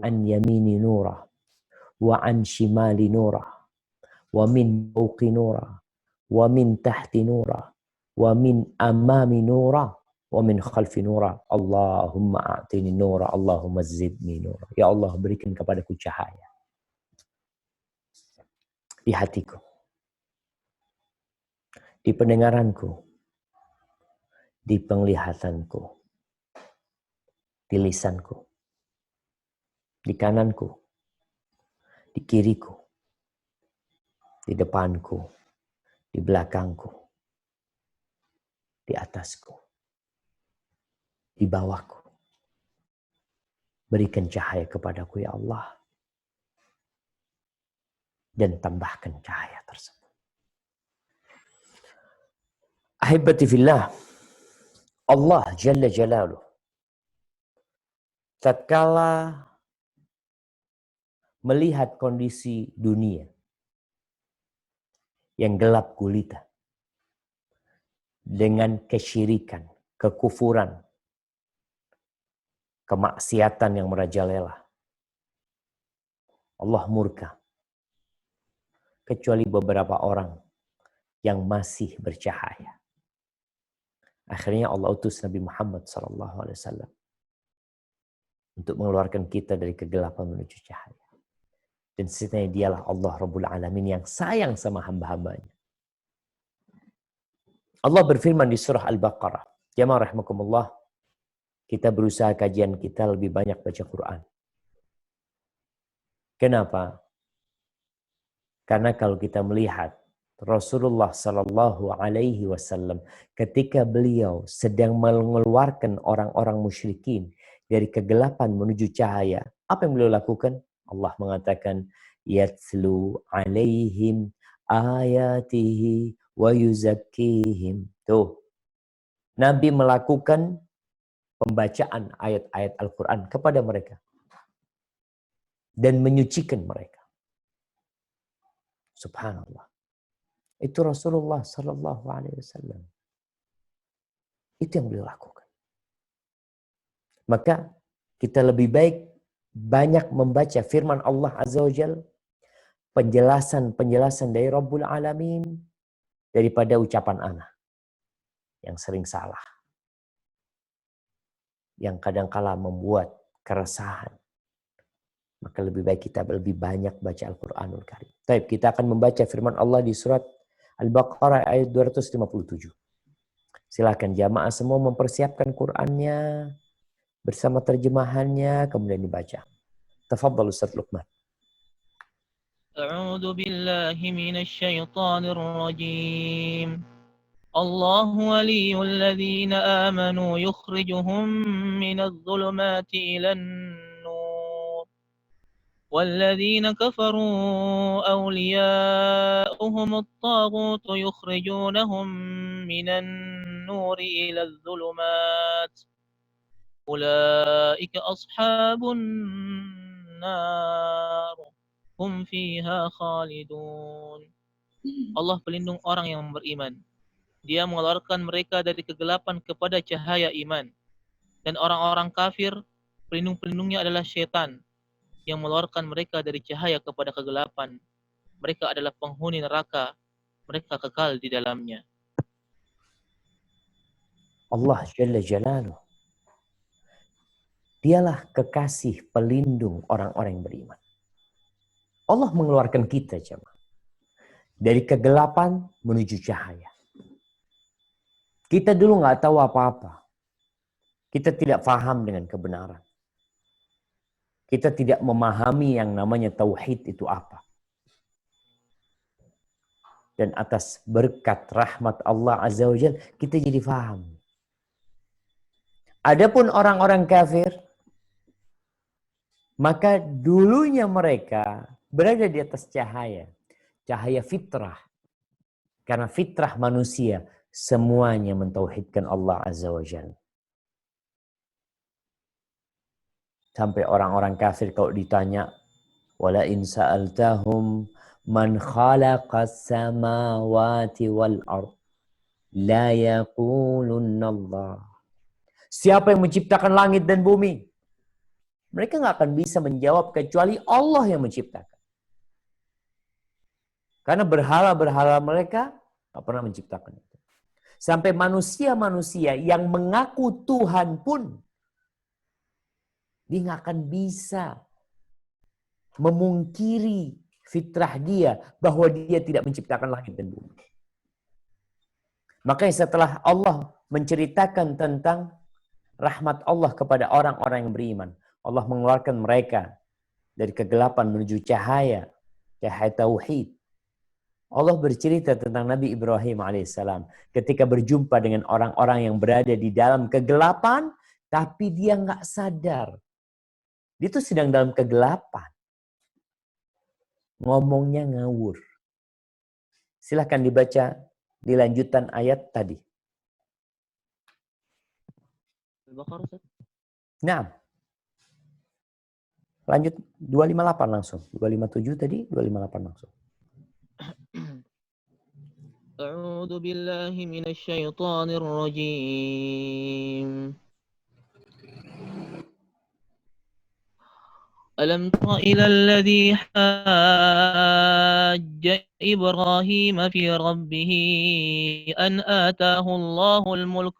an yamini nura wa an shimali nura wa min fawqi nura wa min tahti nura wa min amami nura wa min khalfi nura. Allahumma a'tini nura, Allahumma zidni nura. Ya Allah, berikan kepadaku cahaya di hatiku, di pendengaranku, di penglihatanku, di lisanku, di kananku, di kiriku, di depanku, di belakangku, di atasku, di bawahku. Berikan cahaya kepadaku ya Allah. Dan tambahkan cahaya tersebut. Ahibati fillah, Allah Jalla Jalaluh tatkala melihat kondisi dunia yang gelap gulita dengan kesyirikan, kekufuran, kemaksiatan yang merajalela, Allah murka. Kecuali beberapa orang yang masih bercahaya. Akhirnya Allah utus Nabi Muhammad SAW untuk mengeluarkan kita dari kegelapan menuju cahaya. Dan sesungguhnya dialah Allah Rabbul Alamin yang sayang sama hamba-hambanya. Allah berfirman di surah Al-Baqarah. Jamaah rahimakumullah, kita berusaha kajian kita lebih banyak baca Quran. Kenapa? Karena kalau kita melihat Rasulullah Sallallahu Alaihi Wasallam ketika beliau sedang mengeluarkan orang-orang musyrikin dari kegelapan menuju cahaya, apa yang beliau lakukan? Allah mengatakan, yatlu alaihim ayatihi wa yuzakkihim. Tuh, Nabi melakukan pembacaan ayat-ayat Al-Quran kepada mereka dan menyucikan mereka. Subhanallah. Itu Rasulullah Sallallahu Alaihi Wasallam. Itu yang beliau lakukan. Maka kita lebih baik banyak membaca firman Allah Azza wa Jal, penjelasan-penjelasan dari Rabbul Alamin, daripada ucapan ana yang sering salah, yang kadangkala membuat keresahan. Maka lebih baik kita lebih banyak baca Al-Quranul Karim. Baik, kita akan membaca firman Allah di surat Al-Baqarah ayat 257. Silakan jamaah semua mempersiapkan Qur'annya bersama terjemahannya, kemudian dibaca. Tafadhal Ustaz Luqman. A'udzu billahi minasy syaithanir rajim. Allahu waliyul ladzina amanu yukhrijuhum minadh dhulumati ilan nur. والذين كفروا أولياؤهم الطاغوت يخرجونهم من النور إلى الظلمات أولئك أصحاب النار هم فيها خالدون. Allah pelindung orang yang beriman. Dia mengeluarkan mereka dari kegelapan kepada cahaya iman. Dan orang-orang kafir, pelindung-pelindungnya adalah syaitan yang mengeluarkan mereka dari cahaya kepada kegelapan. Mereka adalah penghuni neraka. Mereka kekal di dalamnya. Allah Jalla Jalaluh, dialah kekasih pelindung orang-orang yang beriman. Allah mengeluarkan kita jemaah dari kegelapan menuju cahaya. Kita dulu nggak tahu apa-apa. Kita tidak paham dengan kebenaran. Kita tidak memahami yang namanya tauhid itu apa. Dan atas berkat rahmat Allah Azza wa Jalla, kita jadi paham. Adapun orang-orang kafir, maka dulunya mereka berada di atas cahaya. Cahaya fitrah. Karena fitrah manusia semuanya mentauhidkan Allah Azza wa Jalla. Sampai orang-orang kafir kalau ditanya, wala in sa'altahum man khalaqas samawati wal ard la yaqulunna Allah. Siapa yang menciptakan langit dan bumi? Mereka nggak akan bisa menjawab kecuali Allah yang menciptakan. Karena berhala-berhala mereka nggak pernah menciptakan itu. Sampai manusia-manusia yang mengaku Tuhan pun, dia nggak akan bisa memungkiri fitrah dia bahwa dia tidak menciptakan langit dan bumi. Makanya setelah Allah menceritakan tentang rahmat Allah kepada orang-orang yang beriman, Allah mengeluarkan mereka dari kegelapan menuju cahaya tauhid. Allah bercerita tentang Nabi Ibrahim alaihissalam ketika berjumpa dengan orang-orang yang berada di dalam kegelapan, tapi dia nggak sadar. Dia itu sedang dalam kegelapan. Ngomongnya ngawur. Silahkan dibaca di lanjutan ayat tadi. Al-Baqarah. Nah, lanjut 258 langsung. 257 tadi, 258 langsung. أعوذ بالله من الشيطان الرجيم ألم تر إلى الذي حاج إبراهيم في ربه أن آتاه الله الملك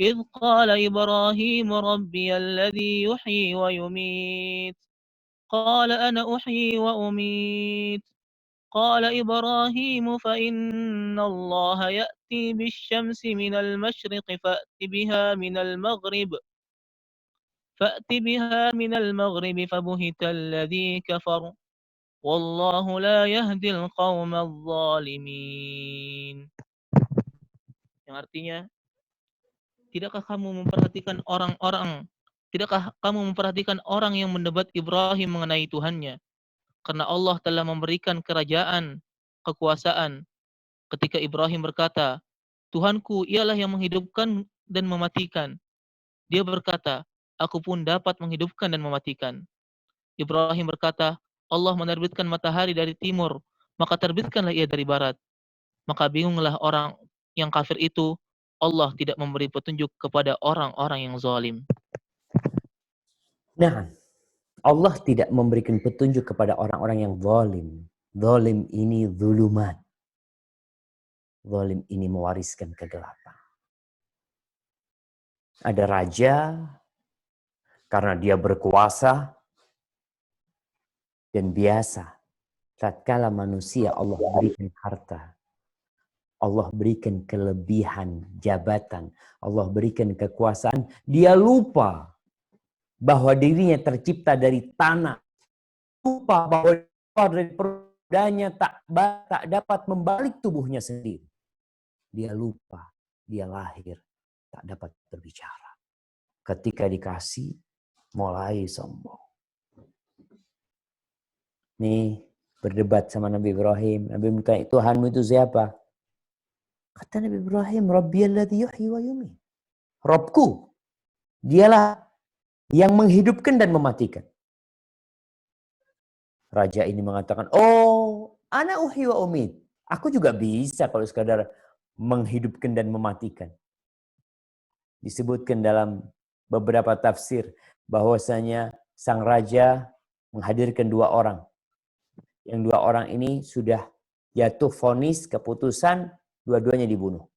إذ قال إبراهيم ربي الذي يحيي ويميت قال أنا أحيي وأميت قال إبراهيم فإن الله يأتي بالشمس من المشرق فأت بها من المغرب فبهت الذي كفر والله لا يهدي القوم الظالمين. Yang artinya, tidakkah kamu memperhatikan orang yang mendebat Ibrahim mengenai Tuhannya? Karena Allah telah memberikan kerajaan, kekuasaan. Ketika Ibrahim berkata, Tuhanku ialah yang menghidupkan dan mematikan. Dia berkata, aku pun dapat menghidupkan dan mematikan. Ibrahim berkata, Allah menerbitkan matahari dari timur, maka terbitkanlah ia dari barat. Maka bingunglah orang yang kafir itu, Allah tidak memberi petunjuk kepada orang-orang yang zalim. Nah, Allah tidak memberikan petunjuk kepada orang-orang yang zalim. Zalim ini zulumat. Zalim ini mewariskan kegelapan. Ada raja, karena dia berkuasa, dan biasa. Tatkala manusia Allah berikan harta, Allah berikan kelebihan jabatan, Allah berikan kekuasaan, dia lupa bahwa dirinya tercipta dari tanah. Lupa bahwa dari perudanya tak dapat membalik tubuhnya sendiri. Dia lupa, dia lahir, tak dapat berbicara. Ketika dikasih, mulai sombong. Nih, berdebat sama Nabi Ibrahim. Nabi bertanya, Tuhanmu itu siapa? Kata Nabi Ibrahim, Rabbiyalladzi yuhyi wa yumiit. Robku, dialah yang menghidupkan dan mematikan. Raja ini mengatakan, oh, ana uhyi wa umiit. Aku juga bisa kalau sekadar menghidupkan dan mematikan. Disebutkan dalam beberapa tafsir bahwasanya sang raja menghadirkan dua orang. Yang dua orang ini sudah jatuh vonis keputusan, dua-duanya dibunuh.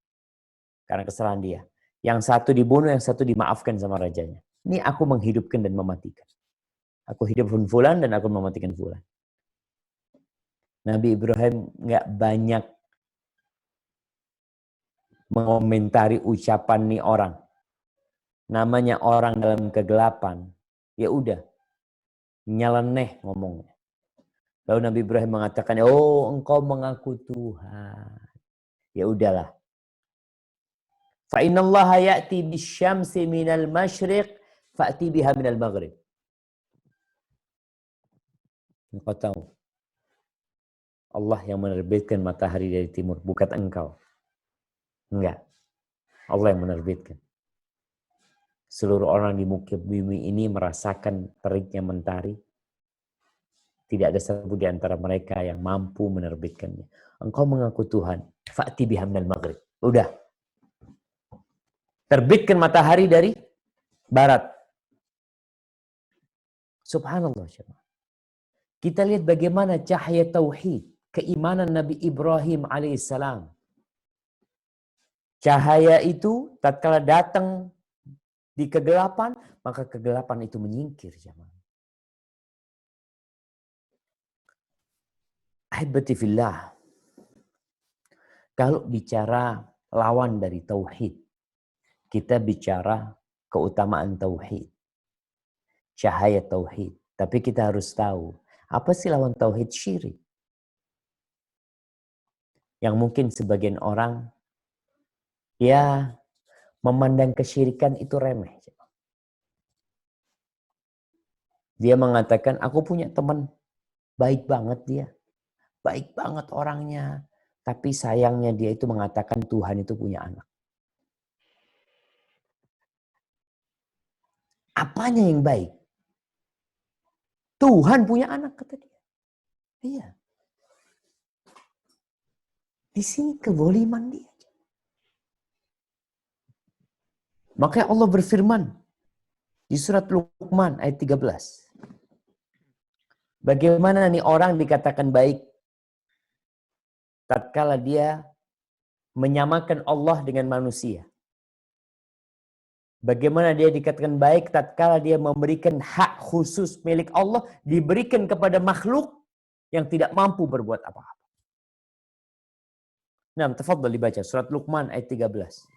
Karena kesalahan dia. Yang satu dibunuh, yang satu dimaafkan sama rajanya. Ini aku menghidupkan dan mematikan. Aku hidupkan fulan dan aku mematikan fulan. Nabi Ibrahim nggak banyak mengomentari ucapan nih orang. Namanya orang dalam kegelapan. Ya udah, nyeleneh ngomongnya. Lalu Nabi Ibrahim mengatakan, oh engkau mengaku Tuhan. Ya udahlah. Fa innallaha ya'ti bisyamsi minal masyriq fa'ti biha minal maghrib. Engkau tahu. Allah yang menerbitkan matahari dari timur, bukan engkau. Enggak. Allah yang menerbitkan. Seluruh orang di muka bumi ini merasakan teriknya mentari. Tidak ada satu di antara mereka yang mampu menerbitkannya. Engkau mengaku Tuhan. Fa'ti biha minal maghrib. Udah. Terbitkan matahari dari barat. Subhanallah. Kita lihat bagaimana cahaya tauhid, keimanan Nabi Ibrahim alaihissalam. Cahaya itu tatkala datang di kegelapan, maka kegelapan itu menyingkir, jemaah. Ahibati fillah. Kalau bicara lawan dari tauhid, kita bicara keutamaan tauhid, cahaya tauhid. Tapi kita harus tahu, apa sih lawan tauhid? Syirik. Yang mungkin sebagian orang ya memandang kesyirikan itu remeh. Dia mengatakan, aku punya teman baik banget dia. Baik banget orangnya. Tapi sayangnya dia itu mengatakan Tuhan itu punya anak. Apanya yang baik? Tuhan punya anak, kata dia. Iya. Di sini kezaliman dia. Makanya Allah berfirman di surat Luqman ayat 13. Bagaimana nih orang dikatakan baik tatkala dia menyamakan Allah dengan manusia? Bagaimana dia dikatakan baik tatkala dia memberikan hak khusus milik Allah diberikan kepada makhluk yang tidak mampu berbuat apa-apa. Nah, tafadhal dibaca surat Luqman ayat 13.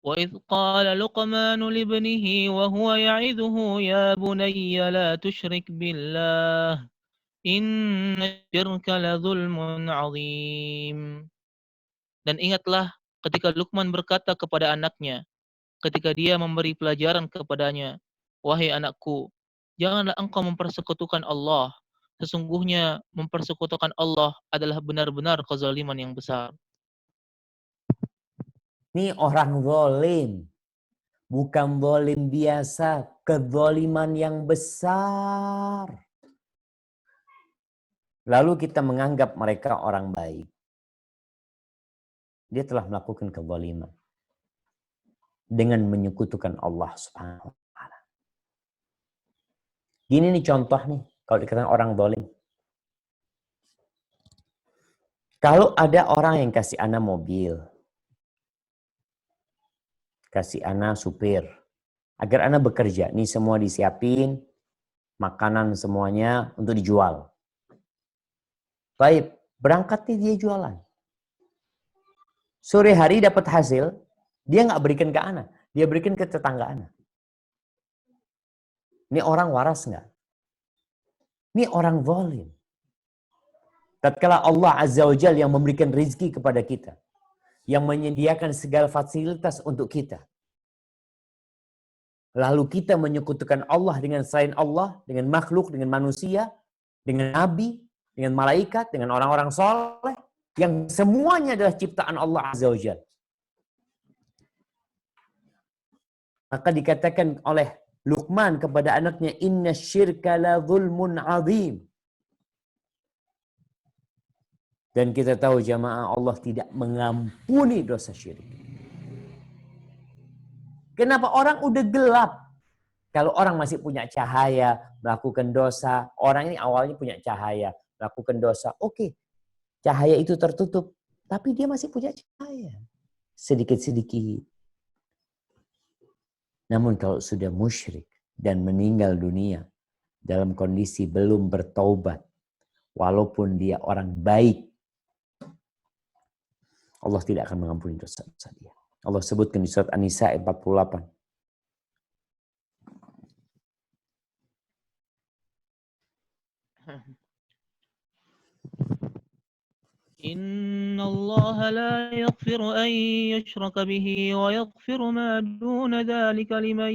وإذ قال لقمان لابنه وهو يعظه يا بني لا تشرك بالله إن الشرك لظلم عظيم. Dan ingatlah ketika Luqman berkata kepada anaknya, ketika dia memberi pelajaran kepadanya, wahai anakku, janganlah engkau mempersekutukan Allah. Sesungguhnya mempersekutukan Allah adalah benar-benar kezaliman yang besar. Ini orang zalim. Bukan zalim biasa, kezaliman yang besar. Lalu kita menganggap mereka orang baik. Dia telah melakukan kezaliman dengan menyekutukan Allah Subhanahu wa taala. Gini nih contoh nih, kalau dikatakan orang zalim. Kalau ada orang yang kasih ana mobil, kasih ana supir, agar ana bekerja, nih semua disiapin, makanan semuanya untuk dijual. Baik, berangkat nih dia jualan. Sore hari dapat hasil, dia nggak berikan ke ana, dia berikan ke tetangga ana. Ini orang waras nggak? Ini orang zalim. Tatkala Allah Azza wa Jalla yang memberikan rezeki kepada kita, yang menyediakan segala fasilitas untuk kita, lalu kita menyekutukan Allah dengan selain Allah, dengan makhluk, dengan manusia, dengan nabi, dengan malaikat, dengan orang-orang soleh, yang semuanya adalah ciptaan Allah Azza wa Jalla. Maka dikatakan oleh Luqman kepada anaknya, inna syirka la zulmun azim. Dan kita tahu jamaah, Allah tidak mengampuni dosa syirik. Kenapa? Orang udah gelap. Kalau orang masih punya cahaya, melakukan dosa. Orang ini awalnya punya cahaya, melakukan dosa. Oke, cahaya itu tertutup. Tapi dia masih punya cahaya. Sedikit-sedikit. Namun kalau sudah musyrik dan meninggal dunia dalam kondisi belum bertaubat, walaupun dia orang baik, Allah tidak akan mengampuni dosa-dosa dia. Allah sebutkan di surat An-Nisa 48. إن الله لا يغفر أن يشرك به ويغفر ما دون ذلك لمن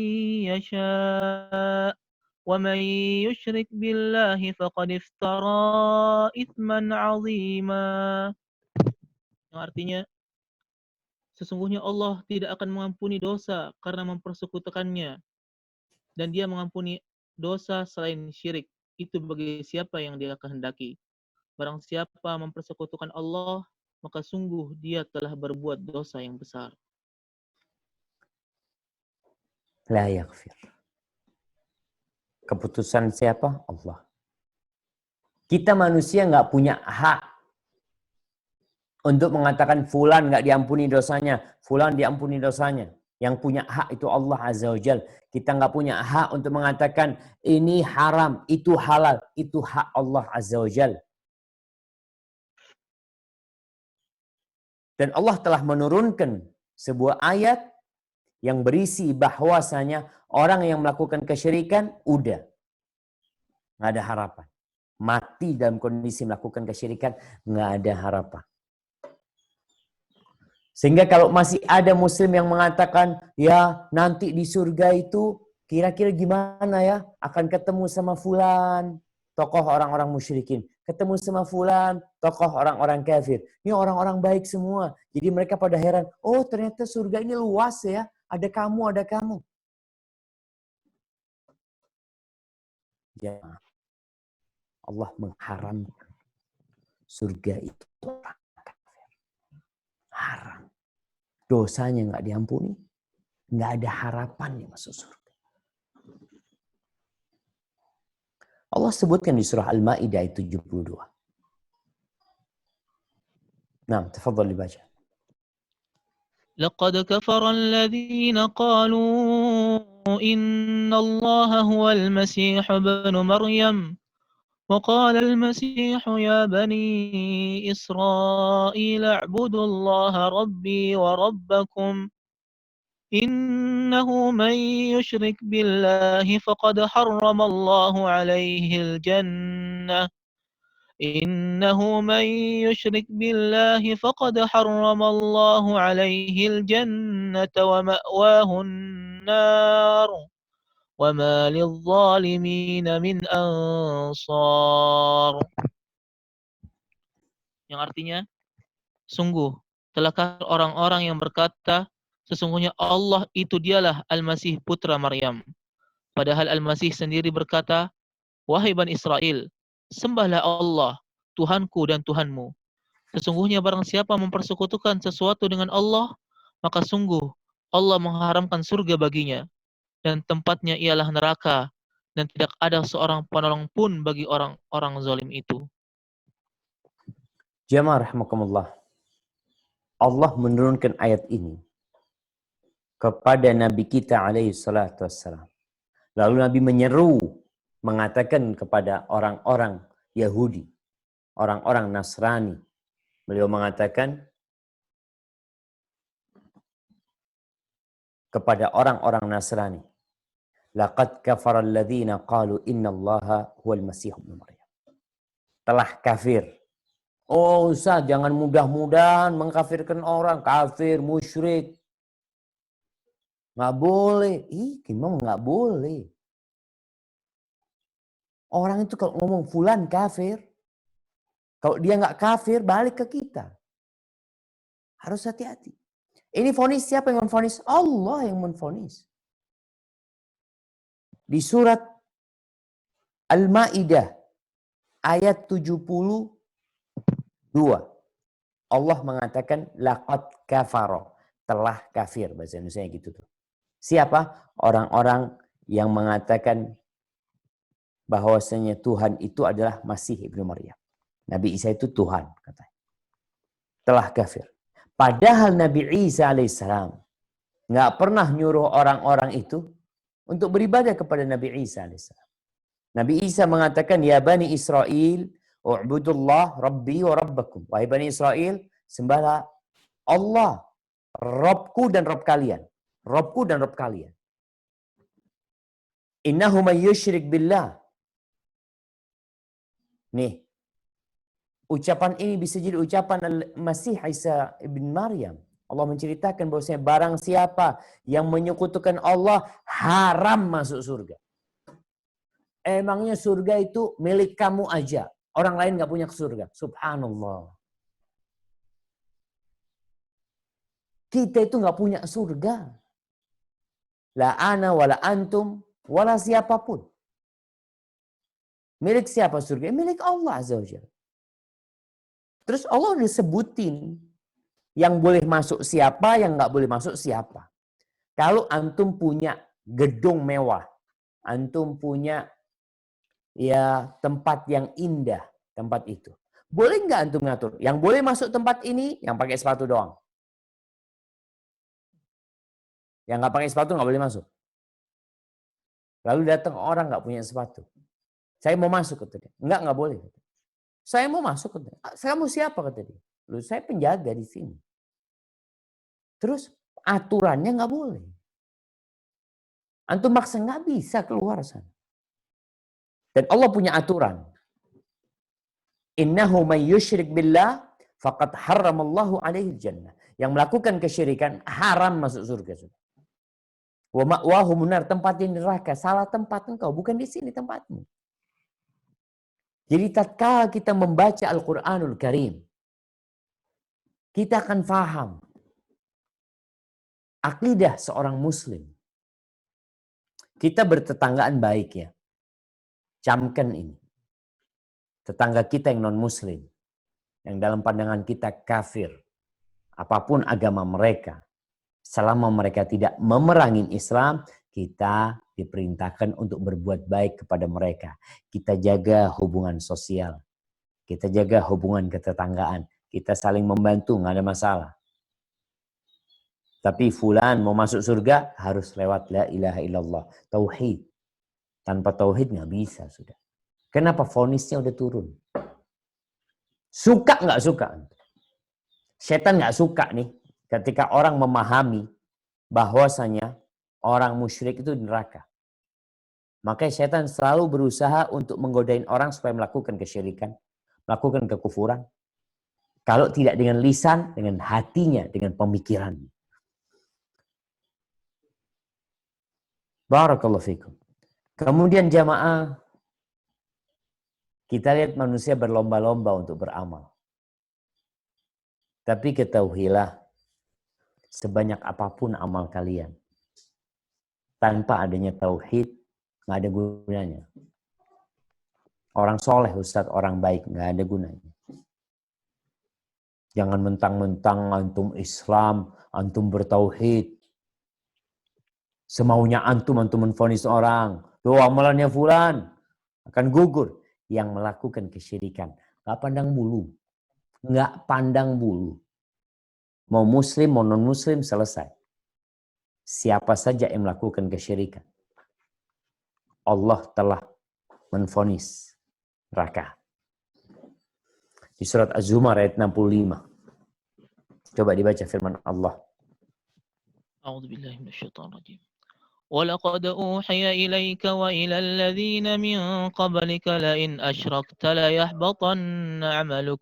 يشاء ومن يشرك بالله فقد افترى إثما عظيما. Yang artinya, sesungguhnya Allah tidak akan mengampuni dosa karena mempersekutukannya, dan dia mengampuni dosa selain syirik itu bagi siapa yang dia kehendaki. Barang siapa mempersekutukan Allah, maka sungguh dia telah berbuat dosa yang besar. La yaghfir. Keputusan siapa? Allah. Kita manusia nggak punya hak untuk mengatakan fulan nggak diampuni dosanya, fulan diampuni dosanya. Yang punya hak itu Allah Azza wa Jal. Kita nggak punya hak untuk mengatakan ini haram, itu halal. Itu hak Allah Azza wa Jal. Dan Allah telah menurunkan sebuah ayat yang berisi bahwasanya orang yang melakukan kesyirikan udah nggak ada harapan. Mati dalam kondisi melakukan kesyirikan nggak ada harapan. Sehingga kalau masih ada muslim yang mengatakan ya nanti di surga itu kira-kira gimana ya, akan ketemu sama fulan, tokoh orang-orang musyrikin, ketemu sama fulan, tokoh orang-orang kafir. Ini orang-orang baik semua. Jadi mereka pada heran, oh ternyata surga ini luas ya, ada kamu, ada kamu. Ya, Allah mengharamkan surga itu orang kafir. Haram. Dosanya nggak diampuni, nggak ada harapan yang masuk surga. Allah sebutkan di surah Al-Maidah ayat 72. Nah, tafadhal dibaca. لقد كفر الذين قالوا إن الله هو المسيح ابن مريم وقال المسيح يا بني إسرائيل اعبدوا الله ربي وربكم إنه من يشرك بالله فقد حرم الله عليه الجنة إنه من يشرك بالله فقد حرم الله عليه الجنة ومأواه النار وما للظالمين من أنصار. Yang artinya, sungguh telahkah orang-orang yang berkata, sesungguhnya Allah itu dialah Al-Masih putra Maryam. Padahal Al-Masih sendiri berkata, wahai Bani Israel, sembahlah Allah, Tuhanku dan Tuhanmu. Sesungguhnya barang siapa mempersekutukan sesuatu dengan Allah, maka sungguh Allah mengharamkan surga baginya, dan tempatnya ialah neraka, dan tidak ada seorang penolong pun bagi orang-orang zalim itu. Jamaah rahimakumullah. Allah menurunkan ayat ini kepada Nabi kita alaihi salatu wassalam. Lalu Nabi menyeru, mengatakan kepada orang-orang Yahudi, orang-orang Nasrani. Beliau mengatakan kepada orang-orang Nasrani, laqad kafara alladhina qalu innallaha huwal masih ibnu Maryam. Telah kafir. Oh Ustaz, jangan mudah-mudahan mengkafirkan orang, kafir, musyrik. Nggak boleh. Gimana nggak boleh? Orang itu kalau ngomong fulan kafir, kalau dia nggak kafir, balik ke kita. Harus hati-hati. Ini vonis siapa yang menvonis? Allah yang menvonis. Di surat Al-Maidah ayat 72, Allah mengatakan laqad kafara, telah kafir, bahasa Indonesia gitu tuh. Siapa? Orang-orang yang mengatakan bahwasanya Tuhan itu adalah Masih ibnu Maryam. Nabi Isa itu Tuhan, katanya. Telah kafir. Padahal Nabi Isa alaihissalam nggak pernah nyuruh orang-orang itu untuk beribadah kepada Nabi Isa alaihissalam. Nabi Isa mengatakan, ya Bani Israel, u'budullah Rabbi wa Rabbakum. Wahai Bani Israel, sembahlah Allah, Rabbku dan Rabb kalian. Rabbku dan Rabb kalian. Innahu man yusyrik billah. Nih, ucapan ini bisa jadi ucapan Masih Isa ibn Maryam. Allah menceritakan bahwasanya barang siapa yang menyekutukan Allah, haram masuk surga. Emangnya surga itu milik kamu aja. Orang lain nggak punya surga. Subhanallah. Kita itu nggak punya surga. La ana wala antum wala siapapun. Milik siapa surga? Milik Allah Azza wa Jalla. Terus Allah disebutin yang boleh masuk siapa, yang nggak boleh masuk siapa. Kalau antum punya gedung mewah, antum punya ya tempat yang indah, tempat itu. Boleh nggak antum ngatur? Yang boleh masuk tempat ini yang pakai sepatu doang. Yang nggak pakai sepatu nggak boleh masuk. Lalu datang orang nggak punya sepatu. Saya mau masuk, kata dia. Nggak boleh. Saya mau masuk, kata dia. Saya mau siapa, kata dia. Lalu saya penjaga di sini. Terus aturannya nggak boleh. Antum maksa nggak bisa keluar sana. Dan Allah punya aturan. Innahu may yusyrik billah faqad harramallahu alaihi jannah. Yang melakukan kesyirikan haram masuk surga. Wa ma'wahu munar, tempatnya neraka. Salah tempat engkau, bukan di sini tempatmu. Jadi tatkala kita membaca Al-Qur'anul Karim, kita akan faham akidah seorang muslim. Kita bertetanggaan baik ya. Camkan ini. Tetangga kita yang non-muslim, yang dalam pandangan kita kafir, apapun agama mereka, selama mereka tidak memerangi Islam, kita diperintahkan untuk berbuat baik kepada mereka. Kita jaga hubungan sosial. Kita jaga hubungan ketetanggaan. Kita saling membantu, nggak ada masalah. Tapi fulan mau masuk surga harus lewat la ilaha illallah. Tauhid. Tanpa tauhid nggak bisa sudah. Kenapa? Vonisnya udah turun. Suka nggak suka? Setan nggak suka nih ketika orang memahami bahwasanya orang musyrik itu di neraka. Makanya setan selalu berusaha untuk menggodain orang supaya melakukan kesyirikan, melakukan kekufuran. Kalau tidak dengan lisan, dengan hatinya, dengan pemikiran. Barakallahu fikum. Kemudian jamaah, kita lihat manusia berlomba-lomba untuk beramal. Tapi ketahuilah, sebanyak apapun amal kalian, tanpa adanya tauhid, nggak ada gunanya. Orang soleh, Ustaz, orang baik, nggak ada gunanya. Jangan mentang-mentang antum Islam, antum bertauhid. Semaunya antum menvonis orang. Tuh amalannya fulan akan gugur. Yang melakukan kesyirikan. Nggak pandang bulu. Nggak pandang bulu. Mau muslim, mau non-muslim, selesai. Siapa saja yang melakukan kesyirikan, Allah telah menvonis neraka. Di surat Az-Zumar ayat 65. Coba dibaca firman Allah. A'udzubillahi minasyaitonir rajim. ولقد أوحي إليك وإلى الذين من قبلك لئن أشركت ليحبطن عملك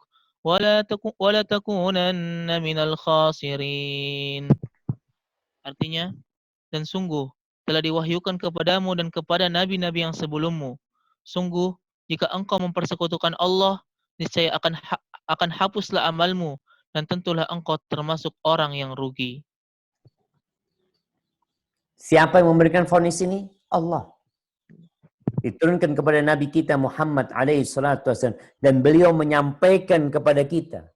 ولتكونن من الخاسرين. Artinya, dan sungguh telah diwahyukan kepadamu dan kepada nabi-nabi yang sebelummu. Sungguh, jika engkau mempersekutukan Allah, niscaya akan hapuslah amalmu dan tentulah engkau termasuk orang yang rugi. Siapa yang memberikan vonis ini? Allah. Diturunkan kepada Nabi kita Muhammad alaihi salatu wasallam. Dan beliau menyampaikan kepada kita.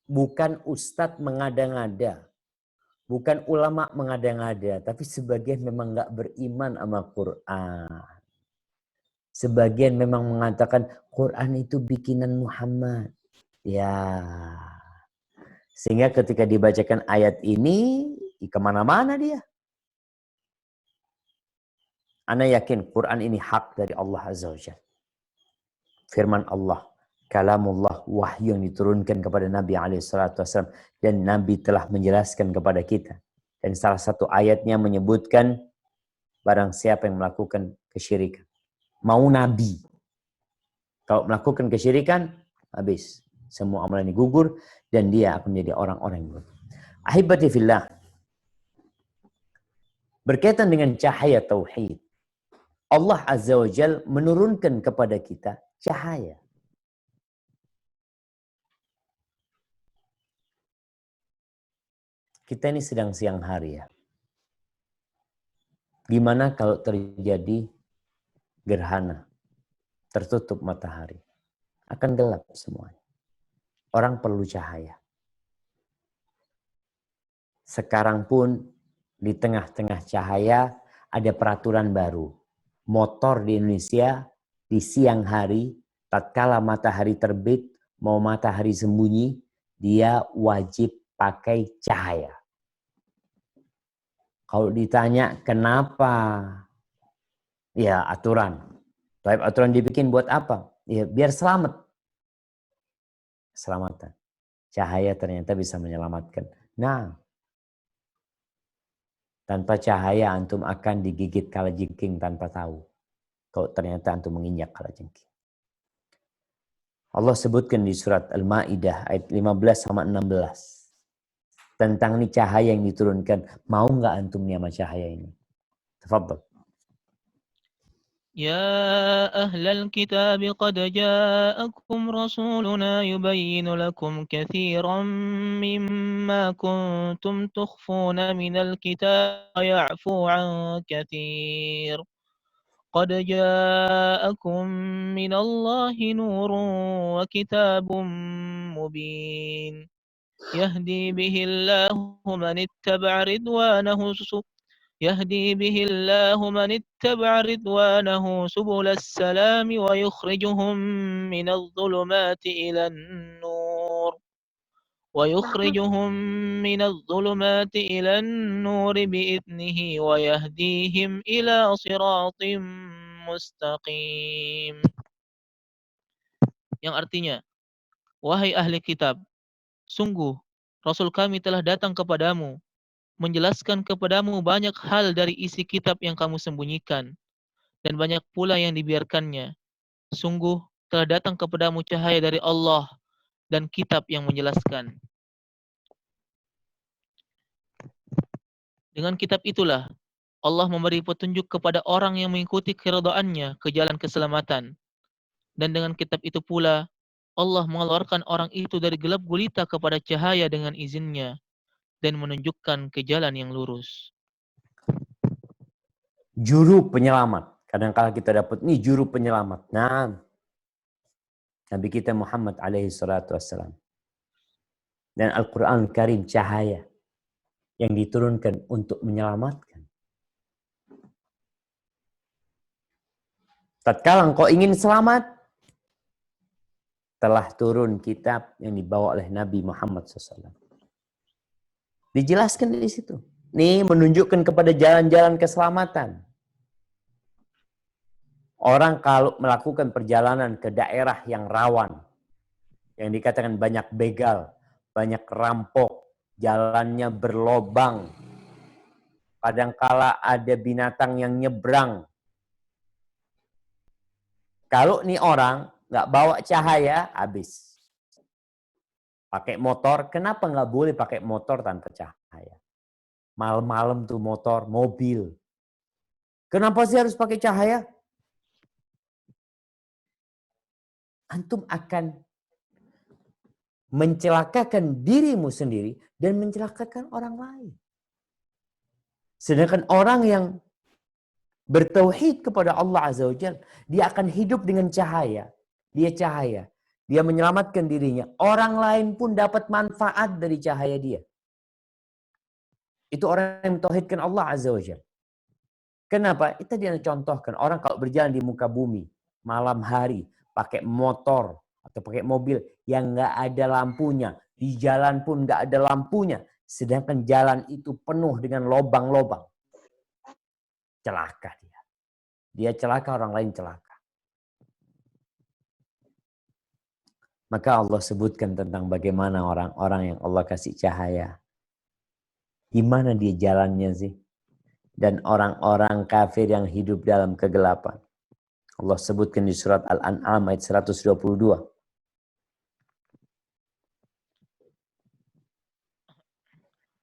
Bukan ustadz mengada-ngada. Bukan ulama mengada-ngada. Tapi sebagian memang nggak beriman sama Quran. Sebagian memang mengatakan Quran itu bikinan Muhammad. Ya. Sehingga ketika dibacakan ayat ini, kemana-mana dia. Ana yakin Quran ini hak dari Allah Azza wa Jalla. Firman Allah, kalamullah, wahyu yang diturunkan kepada Nabi SAW. Dan Nabi telah menjelaskan kepada kita. Dan salah satu ayatnya menyebutkan barang siapa yang melakukan kesyirikan. Mau Nabi. Kalau melakukan kesyirikan, habis. Semua amalan ini gugur dan dia akan menjadi orang-orang yang gugur. Ahibati fillah. Berkaitan dengan cahaya tauhid. Allah Azza wa Jal menurunkan kepada kita cahaya. Kita ini sedang siang hari ya. Gimana kalau terjadi gerhana, tertutup matahari, akan gelap semuanya. Orang perlu cahaya. Sekarang pun di tengah-tengah cahaya ada peraturan baru. Motor di Indonesia di siang hari, tatkala matahari terbit, mau matahari sembunyi, dia wajib pakai cahaya. Kalau ditanya kenapa? Ya aturan. Tapi aturan dibikin buat apa? Ya biar selamat. Selamatan. Cahaya ternyata bisa menyelamatkan. Nah, tanpa cahaya antum akan digigit kalajengking tanpa tahu. Kalau ternyata antum menginjak kalajengking. Allah sebutkan di surat Al-Ma'idah ayat 15 sama 16. Tentang ini cahaya yang diturunkan. Mau nggak antum nih sama cahaya ini? Tafadhal. يا أهل الكتاب قد جاءكم رسولنا يبين لكم كثيرا مما كنتم تخفون من الكتاب ويعفو عن كثير قد جاءكم من الله نور وكتاب مبين يهدي به الله من اتبع رضوانه يهدي به الله من اتبع رضوانه سبل السلام ويخرجهم من الظلمات إلى النور بإذنه ويهديهم إلى صراط مستقيم. Yang artinya, wahai ahli kitab, sungguh Rasul kami telah datang kepadamu, menjelaskan kepadamu banyak hal dari isi kitab yang kamu sembunyikan, dan banyak pula yang dibiarkannya. Sungguh telah datang kepadamu cahaya dari Allah dan kitab yang menjelaskan. Dengan kitab itulah Allah memberi petunjuk kepada orang yang mengikuti keridhaannya ke jalan keselamatan. Dan dengan kitab itu pula Allah mengeluarkan orang itu dari gelap gulita kepada cahaya dengan izinnya dan menunjukkan ke jalan yang lurus. Juru penyelamat. Kadang-kala kita dapat nih juru penyelamat. Nah, Nabi kita Muhammad alaihi salatu wassalam. Dan Al-Quran Karim cahaya yang diturunkan untuk menyelamatkan. Tatkala engkau ingin selamat, telah turun kitab yang dibawa oleh Nabi Muhammad SAW. Dijelaskan di situ. Nih menunjukkan kepada jalan-jalan keselamatan. Orang kalau melakukan perjalanan ke daerah yang rawan, yang dikatakan banyak begal, banyak rampok, jalannya berlobang, kadangkala ada binatang yang nyebrang. Kalau nih orang nggak bawa cahaya, habis. Pakai motor, kenapa nggak boleh pakai motor tanpa cahaya? Malam-malam tuh motor, mobil. Kenapa sih harus pakai cahaya? Antum akan mencelakakan dirimu sendiri dan mencelakakan orang lain. Sedangkan orang yang bertauhid kepada Allah Azza wa Jalla, dia akan hidup dengan cahaya. Dia cahaya. Dia menyelamatkan dirinya. Orang lain pun dapat manfaat dari cahaya dia. Itu orang yang mentauhidkan Allah Azza wa Jalla. Kenapa? Itu dia contohkan. Orang kalau berjalan di muka bumi, malam hari, pakai motor atau pakai mobil yang nggak ada lampunya. Di jalan pun nggak ada lampunya. Sedangkan jalan itu penuh dengan lobang-lobang. Celaka dia. Dia celaka, orang lain celaka. Maka Allah sebutkan tentang bagaimana orang-orang yang Allah kasih cahaya. Gimana dia jalannya sih? Dan orang-orang kafir yang hidup dalam kegelapan. Allah sebutkan di surat Al-An'am ayat 122.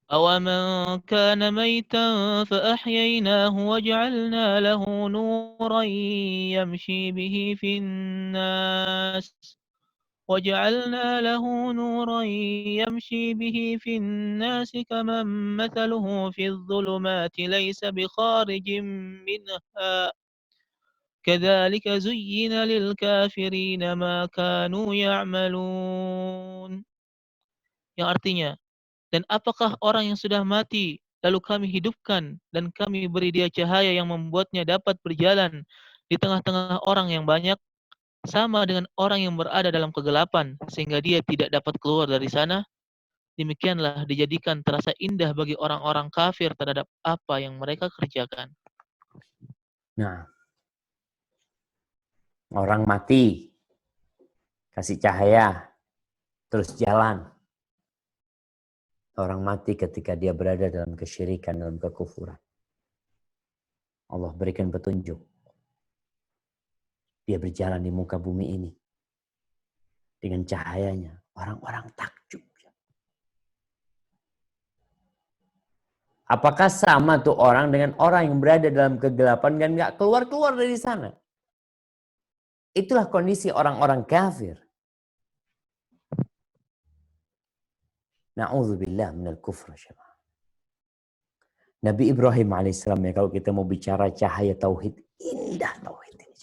أَوَمَنْ كَانَ مَيْتًا فَأَحْيَيْنَاهُ وَجَعَلْنَا لَهُ نُورًا يَمْشِي بِهِ فِي النَّاسِ كَمَنْ مَثَلُهُ فِي الظُّلُمَاتِ لَيْسَ بِخَارِجٍ مِنْهَا كَذَلِكَ زُيِّنَ لِلْكَافِرِينَ مَا كَانُوا يَعْمَلُونَ. Yang artinya, dan apakah orang yang sudah mati lalu kami hidupkan dan kami beri dia cahaya yang membuatnya dapat berjalan di tengah-tengah orang yang banyak, sama dengan orang yang berada dalam kegelapan, sehingga dia tidak dapat keluar dari sana. Demikianlah dijadikan terasa indah bagi orang-orang kafir terhadap apa yang mereka kerjakan. Nah, orang mati, kasih cahaya, terus jalan. Orang mati ketika dia berada dalam kesyirikan, dalam kekufuran. Allah berikan petunjuk. Dia berjalan di muka bumi ini. Dengan cahayanya, orang-orang takjub. Apakah sama tuh orang dengan orang yang berada dalam kegelapan dan gak keluar-keluar dari sana? Itulah kondisi orang-orang kafir. Na'udzubillah minal kufr. Nabi Ibrahim alaihissalam, ya, kalau kita mau bicara cahaya tauhid, indah tauhid ini.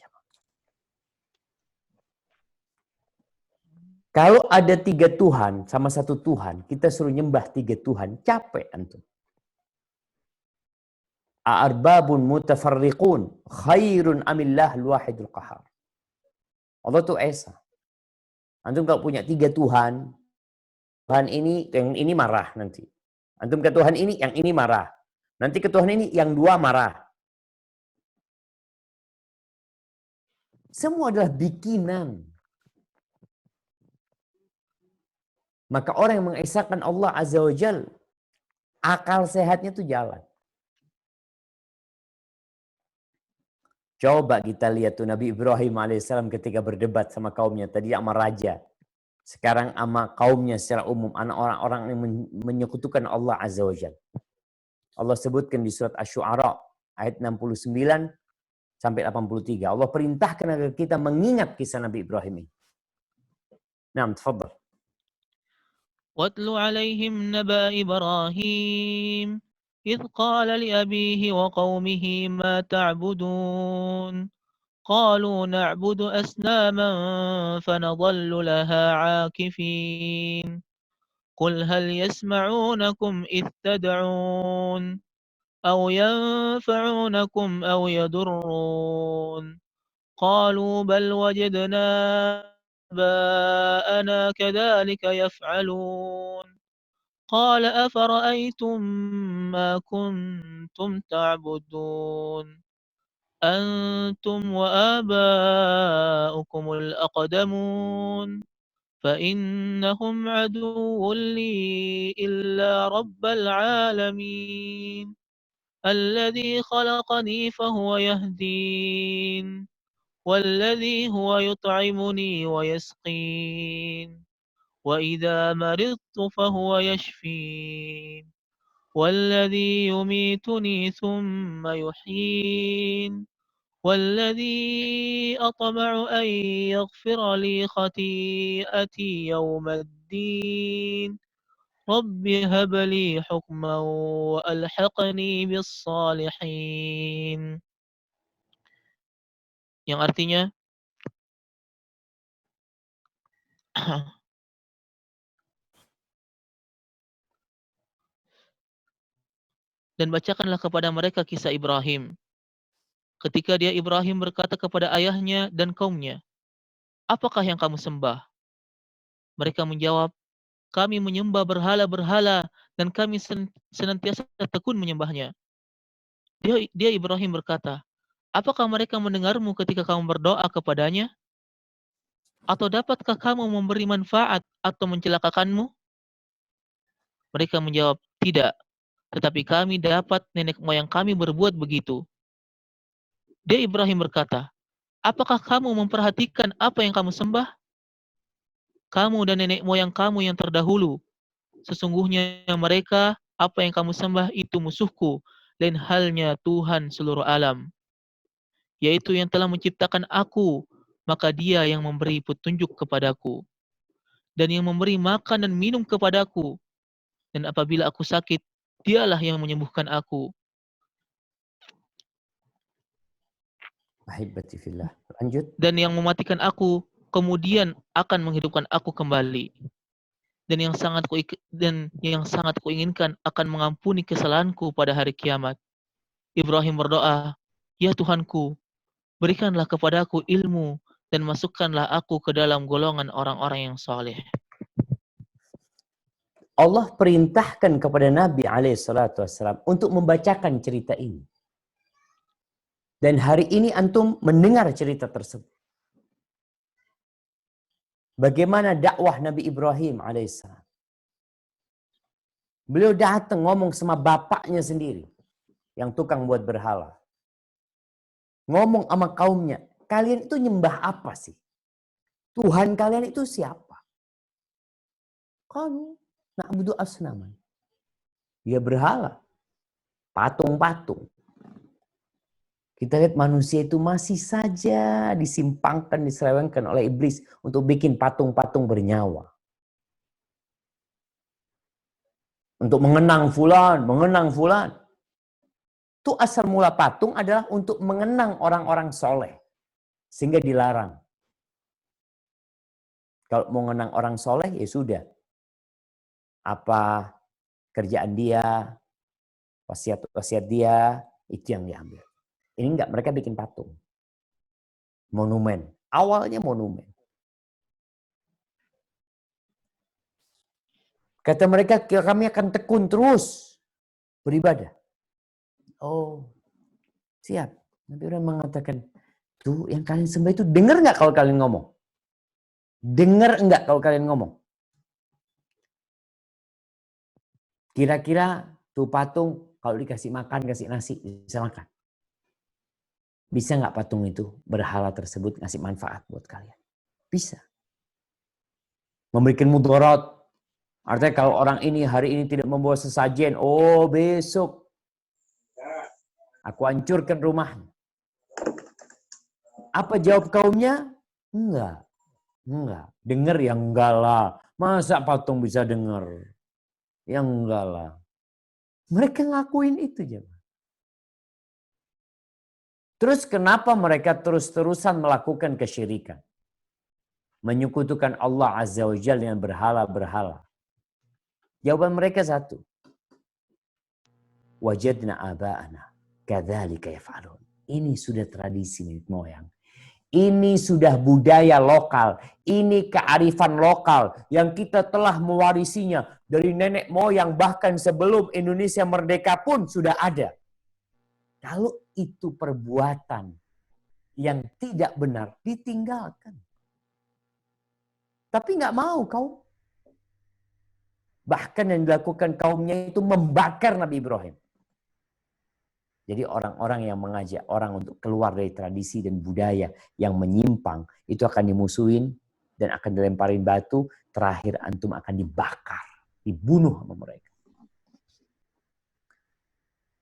Kalau ada 3 Tuhan sama 1 Tuhan, kita suruh nyembah 3 Tuhan, capek antum. A'arbabun mutafarriqun khairun amillah al-wahidul qahar. Allah tuh Esa. Antum kalau punya 3 Tuhan, Tuhan ini, yang ini marah nanti. Antum ke Tuhan ini, yang ini marah. Nanti ke Tuhan ini, yang 2 marah. Semua adalah bikinan. Maka orang yang mengesahkan Allah Azza wa Jal, akal sehatnya tuh jalan. Coba kita lihat tuh Nabi Ibrahim alaihissalam ketika berdebat sama kaumnya. Tadi sama raja. Sekarang sama kaumnya secara umum. Anak orang-orang yang menyekutukan Allah Azza wa Jal. Allah sebutkan di surat Asy-Syu'ara ayat 69 sampai 83. Allah perintahkan agar kita mengingat kisah Nabi Ibrahim ini. Nah, tafadhal. واتل عليهم نبأ إبراهيم إذ قال لأبيه وقومه ما تعبدون قالوا نعبد أصناما فنظل لها عاكفين قل هل يسمعونكم إذ تدعون أو ينفعونكم أو يضرون قالوا بل وجدنا آباءنا كذلك يفعلون قال أفرأيتم ما كنتم تعبدون أنتم وآباؤكم الأقدمون فإنهم عدو لي إلا رب العالمين الذي خلقني فهو يهدين والذي هو يطعمني ويسقين وإذا مرضت فهو يشفين والذي يميتني ثم يحيين والذي أطمع أن يغفر لي خطيئتي يوم الدين رب هب لي حكما وألحقني بالصالحين. Yang artinya dan bacakanlah kepada mereka kisah Ibrahim. Ketika dia Ibrahim berkata kepada ayahnya dan kaumnya, apakah yang kamu sembah? Mereka menjawab, kami menyembah berhala-berhala dan kami senantiasa tekun menyembahnya. Dia Ibrahim berkata, apakah mereka mendengarmu ketika kamu berdoa kepadanya? Atau dapatkah kamu memberi manfaat atau mencelakakanmu? Mereka menjawab, tidak. Tetapi kami dapat nenek moyang kami berbuat begitu. Dia Ibrahim berkata, apakah kamu memperhatikan apa yang kamu sembah? Kamu dan nenek moyang kamu yang terdahulu. Sesungguhnya mereka, apa yang kamu sembah itu musuhku, lain halnya Tuhan seluruh alam. Yaitu yang telah menciptakan aku, maka dia yang memberi petunjuk kepadaku. Dan yang memberi makan dan minum kepadaku. Dan apabila aku sakit, dialah yang menyembuhkan aku. Ahibati fillah. Lanjut. Dan yang mematikan aku, kemudian akan menghidupkan aku kembali. dan yang sangat kuinginkan akan mengampuni kesalahanku pada hari kiamat. Ibrahim berdoa, "Ya Tuhanku, berikanlah kepadaku ilmu dan masukkanlah aku ke dalam golongan orang-orang yang saleh." Allah perintahkan kepada Nabi SAW untuk membacakan cerita ini. Dan hari ini antum mendengar cerita tersebut. Bagaimana dakwah Nabi Ibrahim alaihissalam. Beliau datang ngomong sama bapaknya sendiri yang tukang buat berhala. Ngomong sama kaumnya, kalian itu nyembah apa sih? Tuhan kalian itu siapa? Qalu na'budu asnaman. Dia berhala, patung-patung. Kita lihat manusia itu masih saja disimpangkan, diselewengkan oleh iblis untuk bikin patung-patung bernyawa. Untuk mengenang fulan, mengenang fulan. Itu asal mula patung adalah untuk mengenang orang-orang soleh. Sehingga dilarang. Kalau mau mengenang orang soleh ya sudah. Apa kerjaan dia, wasiat dia, itu yang diambil. Ini enggak, mereka bikin patung. Monumen. Awalnya monumen. Kata mereka, kami akan tekun terus beribadah. Oh, siap. Nabi Ibrahim mengatakan, tuh yang kalian sembah itu dengar nggak kalau kalian ngomong? Dengar nggak kalau kalian ngomong? Kira-kira tuh patung kalau dikasih makan, kasih nasi, bisa makan. Bisa nggak patung itu, berhala tersebut ngasih manfaat buat kalian? Bisa. Memberikan mudarat. Artinya kalau orang ini hari ini tidak membawa sesajen, oh besok aku hancurkan rumahnya. Apa jawab kaumnya? Enggak. Enggak. Dengar ya enggak lah. Masa patung bisa dengar? Ya enggak lah. Mereka ngakuin itu aja. Terus kenapa mereka terus-terusan melakukan kesyirikan? Menyekutukan Allah Azza wa Jalla dengan berhala-berhala. Jawaban mereka satu. Wajadna aba'ana kadzalika yaf'alun. Ini sudah tradisi nenek moyang. Ini sudah budaya lokal. Ini kearifan lokal yang kita telah mewarisinya dari nenek moyang, bahkan sebelum Indonesia merdeka pun sudah ada. Kalau itu perbuatan yang tidak benar, ditinggalkan. Tapi nggak mau kaum. Bahkan yang dilakukan kaumnya itu membakar Nabi Ibrahim. Jadi orang-orang yang mengajak orang untuk keluar dari tradisi dan budaya yang menyimpang, itu akan dimusuhin dan akan dilemparin batu, terakhir antum akan dibakar, dibunuh sama mereka.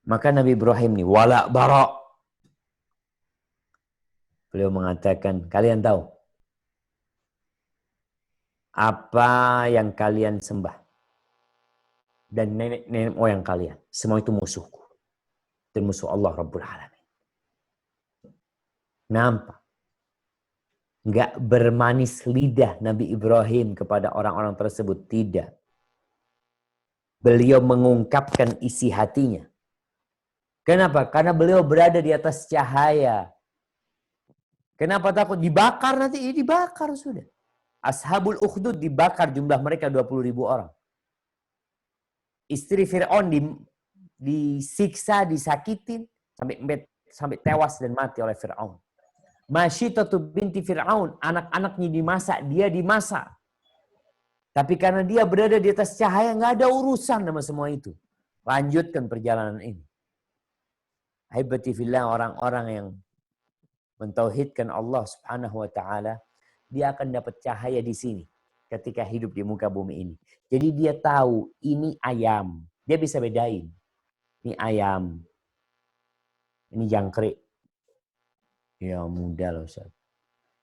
Maka Nabi Ibrahim nih, wala bara. Beliau mengatakan, kalian tahu apa yang kalian sembah dan nenek moyang kalian, semua itu musuhku dan musuh Allah Rabbul Alamin. Nampak? Nggak bermanis lidah Nabi Ibrahim kepada orang-orang tersebut. Tidak. Beliau mengungkapkan isi hatinya. Kenapa? Karena beliau berada di atas cahaya. Kenapa takut? Dibakar nanti. Ini dibakar sudah. Ashabul Ukhdud dibakar, jumlah mereka 20.000 orang. Istri Fir'aun disiksa, disakitin, sampai tewas dan mati oleh Fir'aun. Masyitatu binti Fir'aun, anak-anaknya dimasak, dia dimasak. Tapi karena dia berada di atas cahaya, nggak ada urusan sama semua itu. Lanjutkan perjalanan ini. Haibati fillah, orang-orang yang mentauhidkan Allah Subhanahu wa taala, dia akan dapat cahaya di sini ketika hidup di muka bumi ini. Jadi dia tahu ini ayam, dia bisa bedain. Ini ayam, ini jangkrik. Ya mudah loh Ustaz.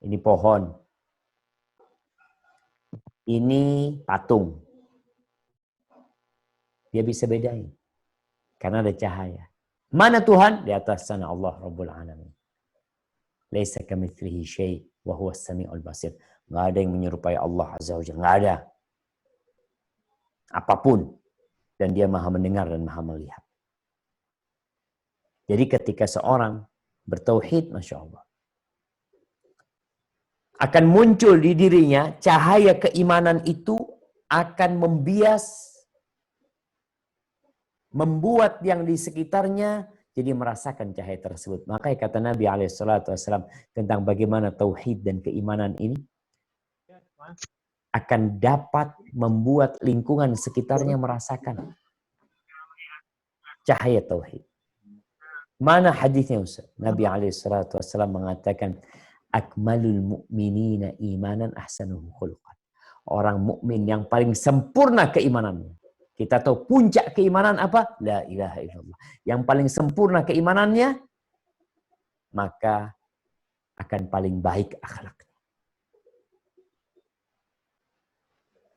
Ini pohon. Ini patung. Dia bisa bedain. Karena ada cahaya. Mana Tuhan? Di atas sana Allah Rabbul Alamin. Laisa kamitslihi syai' wa huwas samiul basir. Enggak ada yang menyerupai Allah Azza wa Jalla. Enggak ada. apapun, dan dia maha mendengar dan maha melihat. Jadi ketika seorang bertauhid, Masya Allah, akan muncul di dirinya cahaya keimanan itu akan membias, membuat yang di sekitarnya jadi merasakan cahaya tersebut. Makanya kata Nabi SAW tentang bagaimana tauhid dan keimanan ini akan dapat membuat lingkungan sekitarnya merasakan cahaya tauhid. Mana hadisnya Ustaz? Nabi SAW mengatakan, akmalul mu'minina imanan ahsanuhum khuluqan. Orang mukmin yang paling sempurna keimanannya. Kita tahu puncak keimanan apa? La ilaha illallah. Yang paling sempurna keimanannya, maka akan paling baik akhlaknya.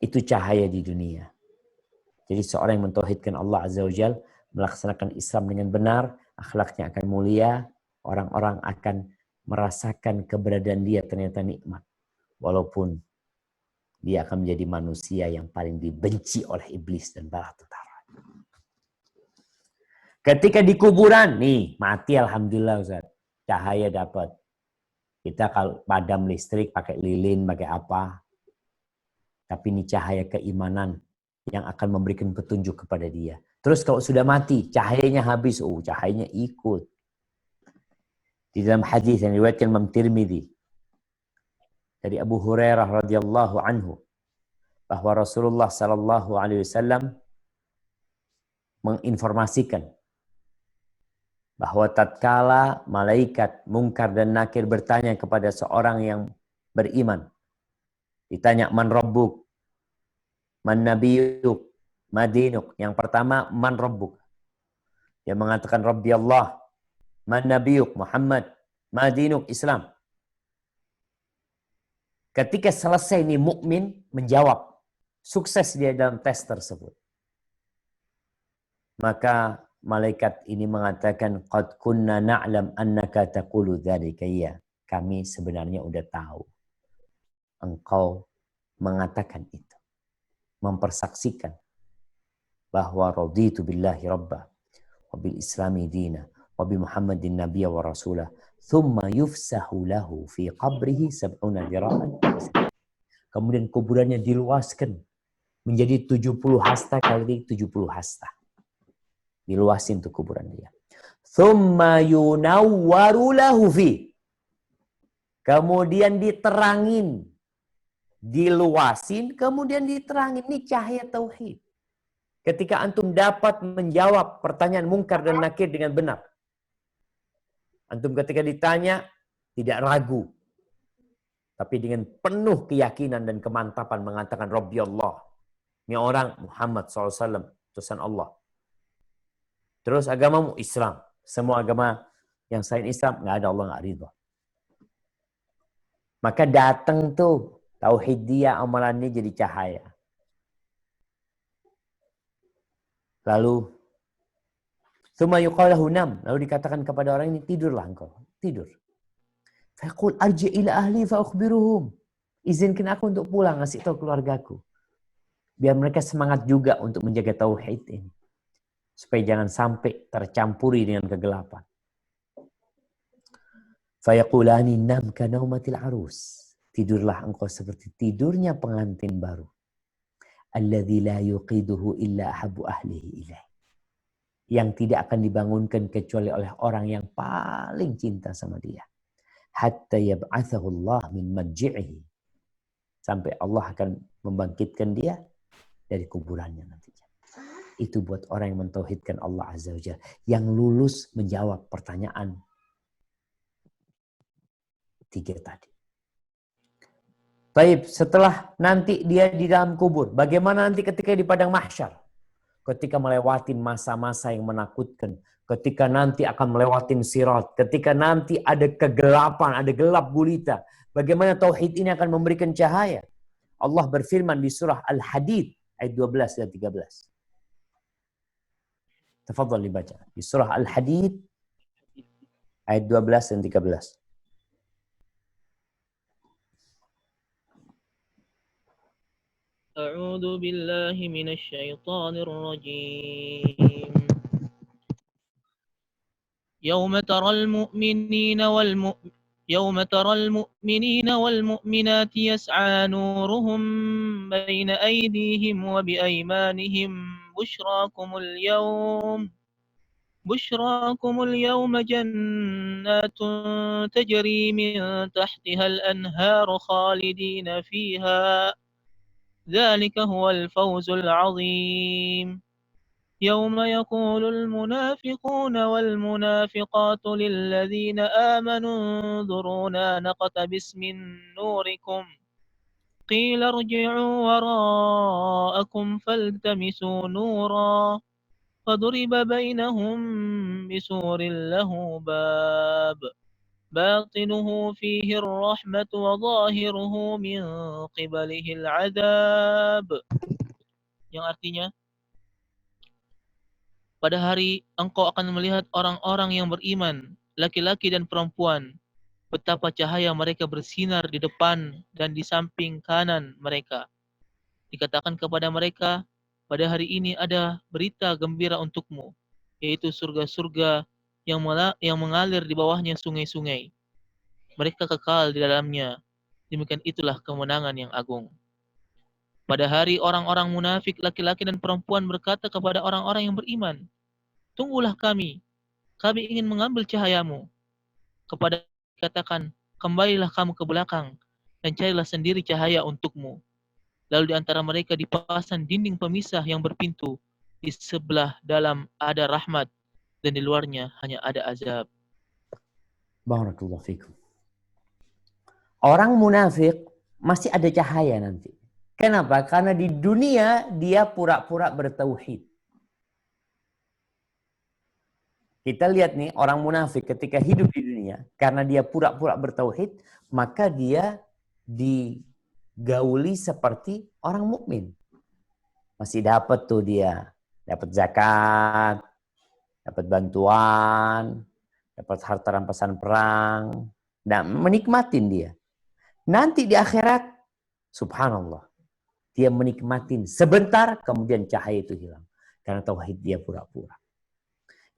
Itu cahaya di dunia. Jadi seorang yang mentauhidkan Allah Azza wa Jalla, melaksanakan Islam dengan benar, akhlaknya akan mulia, orang-orang akan merasakan keberadaan dia ternyata nikmat. Walaupun dia akan menjadi manusia yang paling dibenci oleh iblis dan bala tentara. Ketika di kuburan, nih mati alhamdulillah Ustaz. Cahaya dapat. Kita kalau padam listrik pakai lilin, pakai apa. Tapi ini cahaya keimanan yang akan memberikan petunjuk kepada dia. Terus kalau sudah mati, cahayanya habis. Oh, cahayanya ikut. Di dalam hadis yang diriwayatkan Imam Tirmidzi dari Abu Hurairah radhiyallahu anhu, bahwa Rasulullah sallallahu alaihi wasallam menginformasikan bahwa tatkala malaikat Munkar dan Nakir bertanya kepada seorang yang beriman, ditanya man rabbuk, man nabiyuk, madinuk. Yang pertama man rabbuk. Dia mengatakan Rabbi Allah, man nabiyuk, Muhammad, madinuk, Islam. Ketika selesai ini mukmin menjawab, sukses dia dalam tes tersebut. Maka malaikat ini mengatakan, qad kunna na'lam annaka taqulu dzalika ya. Kami sebenarnya udah tahu engkau mengatakan itu, mempersaksikan bahwa raditu billahi rabba wa bil islami dina wa bi muhammadin nabiyya wa rasulah thumma yufsahu lahu fi qabrihi 70 dira'an. Kemudian kuburannya diluaskan menjadi 70 hasta kali 70 hasta. Diluasin tuh kuburan dia. Thumma yunawwaru lahu fi. Kemudian diterangin. Diluasin, kemudian diterangin. Ini cahaya tauhid. Ketika antum dapat menjawab pertanyaan Munkar dan Nakir dengan benar. Antum ketika ditanya, tidak ragu. Tapi dengan penuh keyakinan dan kemantapan mengatakan Rabbi Allah. Ini orang Muhammad SAW, utusan Allah. Terus agamamu Islam. Semua agama yang selain Islam, nggak ada, Allah nggak ridho. Maka datang tuh tauhid dia, amalannya jadi cahaya. Lalu tsumma yuqalu lahu nam, lalu dikatakan kepada orang ini, tidurlah engkau, tidur. Faqul arji ila ahli fa ukhbiruhum. Izinkan aku untuk pulang, ngasih tahu keluargaku. Biar mereka semangat juga untuk menjaga tauhid ini. Supaya jangan sampai tercampuri dengan kegelapan. Fayaqulani nam ka naumatil arus. Tidurlah engkau seperti tidurnya pengantin baru. Alladzi la yuqiduhu illa ahabbu ahlihi ilaih. Yang tidak akan dibangunkan kecuali oleh orang yang paling cinta sama dia. Hatta yab'athahu Allah min madji'ihi. Sampai Allah akan membangkitkan dia dari kuburannya nantinya. Itu buat orang yang mentauhidkan Allah Azza wa Jalla. Yang lulus menjawab pertanyaan 3 tadi. Baik, setelah nanti dia di dalam kubur, bagaimana nanti ketika di padang mahsyar? Ketika melewati masa-masa yang menakutkan, ketika nanti akan melewati sirat, ketika nanti ada kegelapan, ada gelap gulita, bagaimana tauhid ini akan memberikan cahaya? Allah berfirman di surah Al-Hadid ayat 12 dan 13. Tafadhal dibaca. Di surah Al-Hadid ayat 12 dan 13. أعوذ بالله من الشيطان الرجيم يوم ترى المؤمنين والمؤمنات يسعى نورهم بين أيديهم وبأيمانهم بشراكم اليوم جنات تجري من تحتها الأنهار خالدين فيها ذلك هو الفوز العظيم يوم يقول المنافقون والمنافقات للذين آمنوا انظرونا نقتبس من نوركم قيل ارجعوا وراءكم فالتمسوا نورا فضرب بينهم بسور له باب باطنه فيه الرحمة وظاهره من قبله العذاب, yang artinya pada hari engkau akan melihat orang-orang yang beriman, laki-laki dan perempuan, betapa cahaya mereka bersinar di depan dan di samping kanan mereka. Dikatakan kepada mereka, pada hari ini ada berita gembira untukmu, yaitu surga-surga yang mengalir di bawahnya sungai-sungai. Mereka kekal di dalamnya. Demikian itulah kemenangan yang agung. Pada hari orang-orang munafik laki-laki dan perempuan berkata kepada orang-orang yang beriman, tunggulah kami ingin mengambil cahayamu. Kepada katakan, kembalilah kamu ke belakang dan carilah sendiri cahaya untukmu. Lalu di antara mereka dipasang dinding pemisah yang berpintu. Di sebelah dalam ada rahmat dan di luarnya hanya ada azab. Barakallahu fikum. Orang munafik masih ada cahaya nanti. Kenapa? Karena di dunia dia pura-pura bertauhid. Kita lihat nih orang munafik ketika hidup di dunia, karena dia pura-pura bertauhid, maka dia digauli seperti orang mukmin. Masih dapat tuh dia, dapat zakat, dapat bantuan, dapat harta rampasan perang, dan menikmatin dia. Nanti di akhirat, subhanallah, dia menikmatin sebentar, kemudian cahaya itu hilang. Karena tauhid dia pura-pura.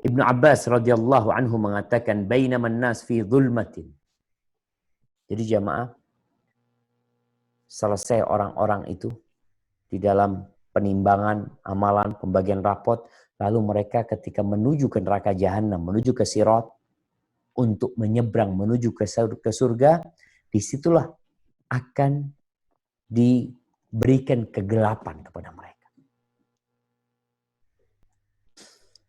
Ibnu Abbas radhiyallahu anhu mengatakan bainaman nas fi dhulmatin. Jadi jamaah, selesai orang-orang itu di dalam penimbangan amalan, pembagian rapot, lalu mereka ketika menuju ke neraka jahanam, menuju ke sirat untuk menyeberang menuju ke surga, disitulah akan diberikan kegelapan kepada mereka.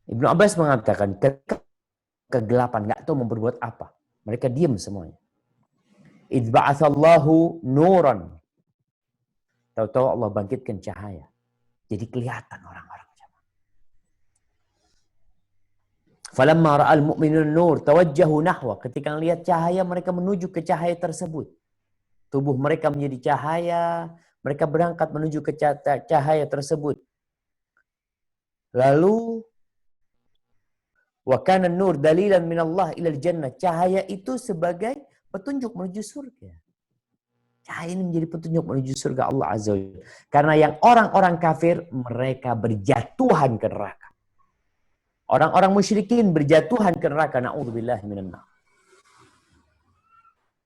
Ibnu Abbas mengatakan kegelapan, nggak tahu mau berbuat apa. Mereka diam semuanya. Idz ba'atsallahu nuran. Tahu-tahu Allah bangkitkan cahaya. Jadi kelihatan orang-orang. Falamma ra'al mu'minun nur tawajjahu nahwa. Ketika melihat cahaya, mereka menuju ke cahaya tersebut. Tubuh mereka menjadi cahaya, mereka berangkat menuju ke cahaya tersebut. Lalu wa kana nur dalilan min Allah ilal jannah. Cahaya itu sebagai petunjuk menuju surga. Cahaya ini menjadi petunjuk menuju surga Allah Azza wa Jalla. Karena yang orang-orang kafir, mereka berjatuhan ke neraka. Orang-orang musyrikin berjatuhan ke neraka. Na'udzubillahi minan nar.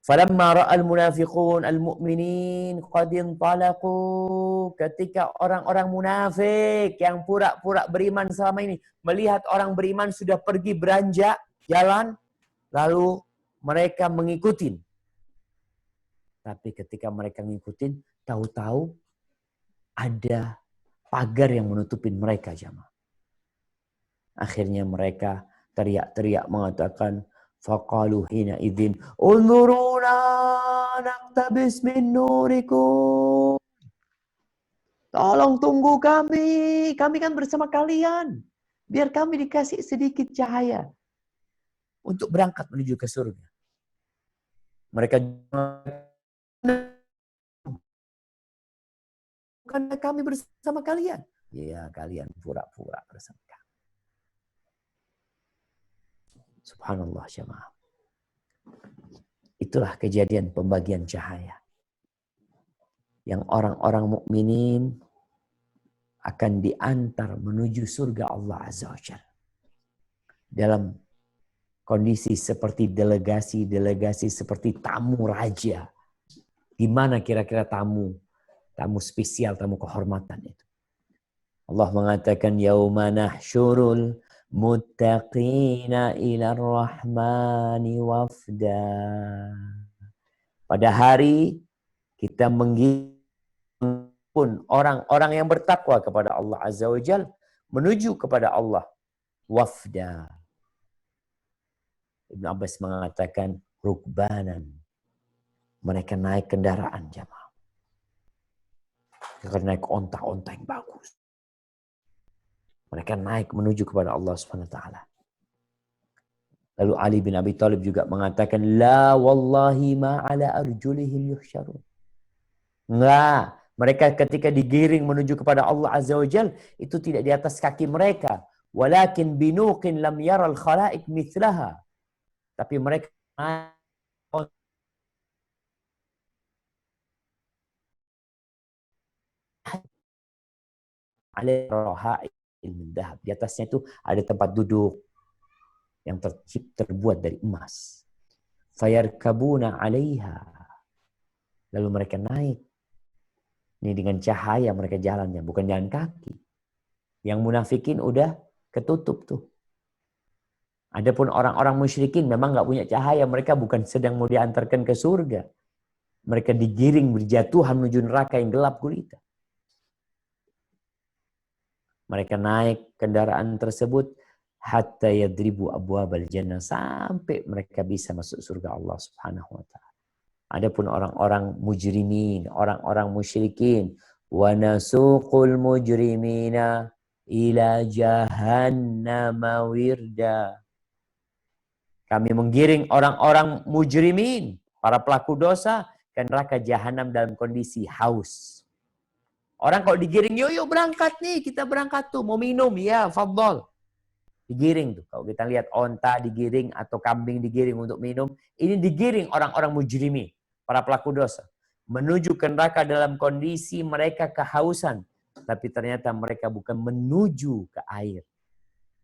Falamma ra'al munafiqun al-mu'minin qad intalaqu. Ketika orang-orang munafik yang pura-pura beriman selama ini melihat orang beriman sudah pergi beranjak jalan, lalu mereka mengikuti. Tapi ketika mereka ngikutin, tahu-tahu ada pagar yang menutupin mereka, jamaah. Akhirnya mereka teriak-teriak mengatakan, faqalu hina idzin unzuruna naqtabis min nurikum. Tolong tunggu kami kan bersama kalian. Biar kami dikasih sedikit cahaya untuk berangkat menuju ke surga. Mereka karena kami bersama kalian. Ya, kalian pura-pura bersama kami. Subhanallah jemaah. Itulah kejadian pembagian cahaya. yang orang-orang mukminin akan diantar menuju surga Allah Azza wa Jalla. Dalam kondisi seperti delegasi seperti tamu raja. Di mana kira-kira tamu spesial, tamu kehormatan itu? Allah mengatakan yauma nahsyurul muttaqina ila rahmani wafda. Pada hari kita pun orang-orang yang bertakwa kepada Allah Azza wa Jalla menuju kepada Allah wafda. Ibn Abbas mengatakan rukbanan. Mereka naik kendaraan jamaah. Mereka naik onta-onta yang bagus. Mereka naik menuju kepada Allah Subhanahu wa taala. Lalu Ali bin Abi Thalib juga mengatakan la wallahi ma ala arjulihim yuhsyarun. Enggak, mereka ketika digiring menuju kepada Allah Azza wa Jalla itu tidak di atas kaki mereka, walakin binuqin lam yaral khalaiq mithlaha. Tapi mereka di atasnya itu ada tempat duduk yang terbuat dari emas. Fayarkabuna 'alaiha. Lalu mereka naik. Ini dengan cahaya mereka jalannya, bukan jalan kaki. Yang munafikin udah ketutup tuh. Adapun orang-orang musyrikin memang nggak punya cahaya, mereka bukan sedang mau diantarkan ke surga. Mereka digiring berjatuhan menuju neraka yang gelap gulita. Mereka naik kendaraan tersebut hatta yadribu abwabal jannah, sampai mereka bisa masuk surga Allah Subhanahu wa taala. Adapun orang-orang mujrimin, orang-orang musyrikin, wa nasuqul mujrimina ila jahannama wirda. Kami menggiring orang-orang mujrimin, para pelaku dosa, ke neraka jahanam dalam kondisi haus. Orang kalau digiring, yuk berangkat nih, kita berangkat tuh, mau minum, ya fadhol. Digiring tuh, kalau kita lihat onta digiring atau kambing digiring untuk minum, ini digiring orang-orang mujrimin, para pelaku dosa. Menuju ke neraka dalam kondisi mereka kehausan. Tapi ternyata mereka bukan menuju ke air.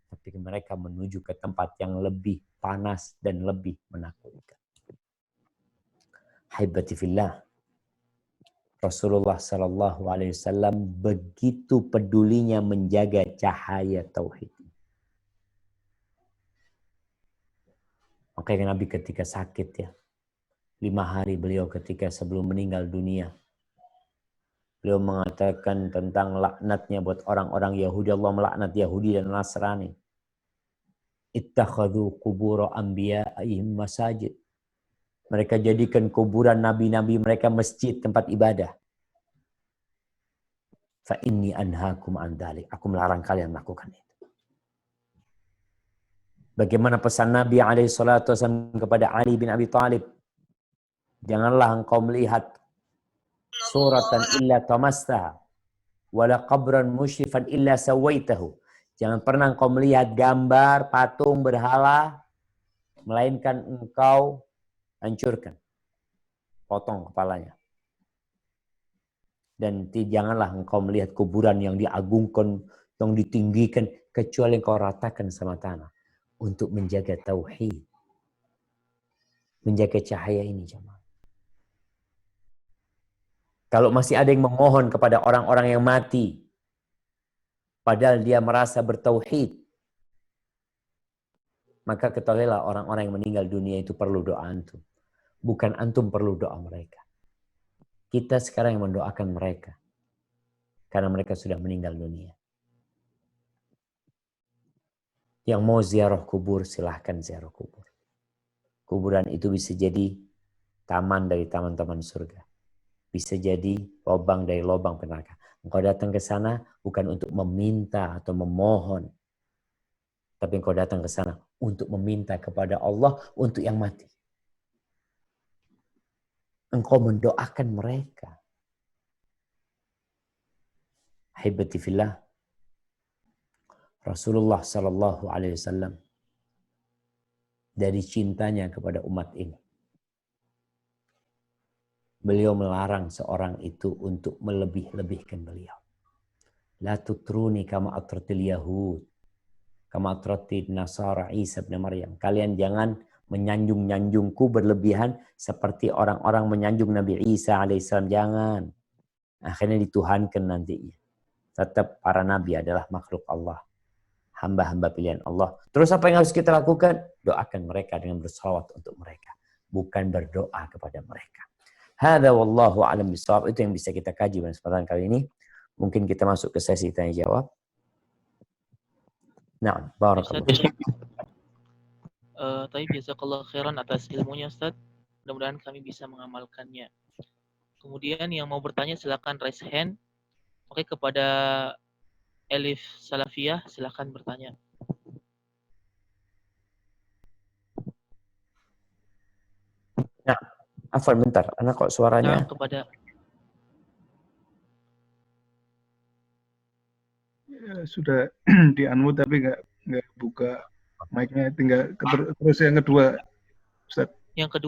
Tapi mereka menuju ke tempat yang lebih panas dan lebih menakutkan. Haibati fillah. Rasulullah Sallallahu Alaihi Wasallam begitu pedulinya menjaga cahaya tauhid. Makanya Nabi ketika sakit ya, 5 hari beliau ketika sebelum meninggal dunia, beliau mengatakan tentang laknatnya buat orang-orang Yahudi. Allah melaknat Yahudi dan Nasrani. Ittakhadhu qubur anbiya'ihim masajid. Mereka jadikan kuburan nabi-nabi mereka masjid, tempat ibadah. Fa inni anhaakum an dzalik. Aku melarang kalian melakukan itu. Bagaimana pesan Nabi alaihi salatu wasallam kepada Ali bin Abi Thalib? Janganlah engkau melihat suratan illa tamastaha wala qabran musyrifan illa sawaitahu. Jangan pernah engkau melihat gambar patung berhala melainkan engkau hancurkan, potong kepalanya. Dan janganlah engkau melihat kuburan yang diagungkan, yang ditinggikan, kecuali engkau ratakan sama tanah untuk menjaga tauhid, menjaga cahaya ini jemaah. Kalau masih ada yang memohon kepada orang-orang yang mati, padahal dia merasa bertauhid, maka ketahuilah orang-orang yang meninggal dunia itu perlu doa antum. Bukan antum perlu doa mereka. Kita sekarang yang mendoakan mereka. Karena mereka sudah meninggal dunia. Yang mau ziarah kubur, silahkan ziarah kubur. Kuburan itu bisa jadi taman dari taman-taman surga. Bisa jadi lubang dari lubang neraka. Engkau datang ke sana bukan untuk meminta atau memohon. Tapi engkau datang ke sana untuk meminta kepada Allah untuk yang mati. Engkau mendoakan mereka. Ahibati fillah. Rasulullah Sallallahu Alaihi Wasallam dari cintanya kepada umat ini, beliau melarang seorang itu untuk melebih-lebihkan beliau. La tutruni kama atratil Yahud, kama atratil Nasara Isa bin Maryam. Kalian jangan menyanjung-nyanjungku berlebihan seperti orang-orang menyanjung Nabi Isa alaihissalam. Jangan. Akhirnya dituhankan nantinya. Tetap para nabi adalah makhluk Allah. Hamba-hamba pilihan Allah. Terus apa yang harus kita lakukan? Doakan mereka dengan bersalawat untuk mereka. Bukan berdoa kepada mereka. Hadza wallahu a'lam bishawab. Itu yang bisa kita kaji pada kesempatan kali ini. Mungkin kita masuk ke sesi tanya jawab. Nah, barakallahu. Tapi jazakallah khairan atas ilmunya Ustaz. Mudah-mudahan kami bisa mengamalkannya. Kemudian yang mau bertanya silakan raise hand. Oke, kepada Elif Salafiyah silakan bertanya. Nah, Afwan bentar. Anak kok suaranya? Nah, kepada sudah di-unmute tapi nggak buka mic-nya, tinggal terus yang kedua, Ustaz. Yang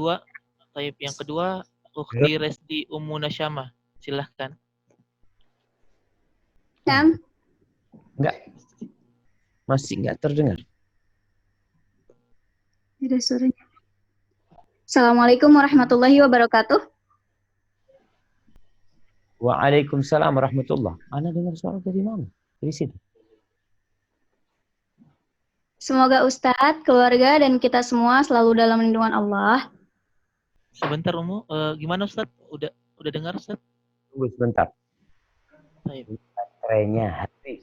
kedua, Ukhti Resdi Ummu Nasyamah. Silahkan. Enggak. Masih enggak terdengar. Ada suaranya. Assalamualaikum warahmatullahi wabarakatuh. Waalaikumsalam warahmatullah. Ana dengar suara dari mana? Dari situ. Semoga Ustadz, keluarga, dan kita semua selalu dalam lindungan Allah. Sebentar Ummu, gimana Ustaz? Udah dengar Ustaz? Tunggu sebentar. Baik. Baterainya habis.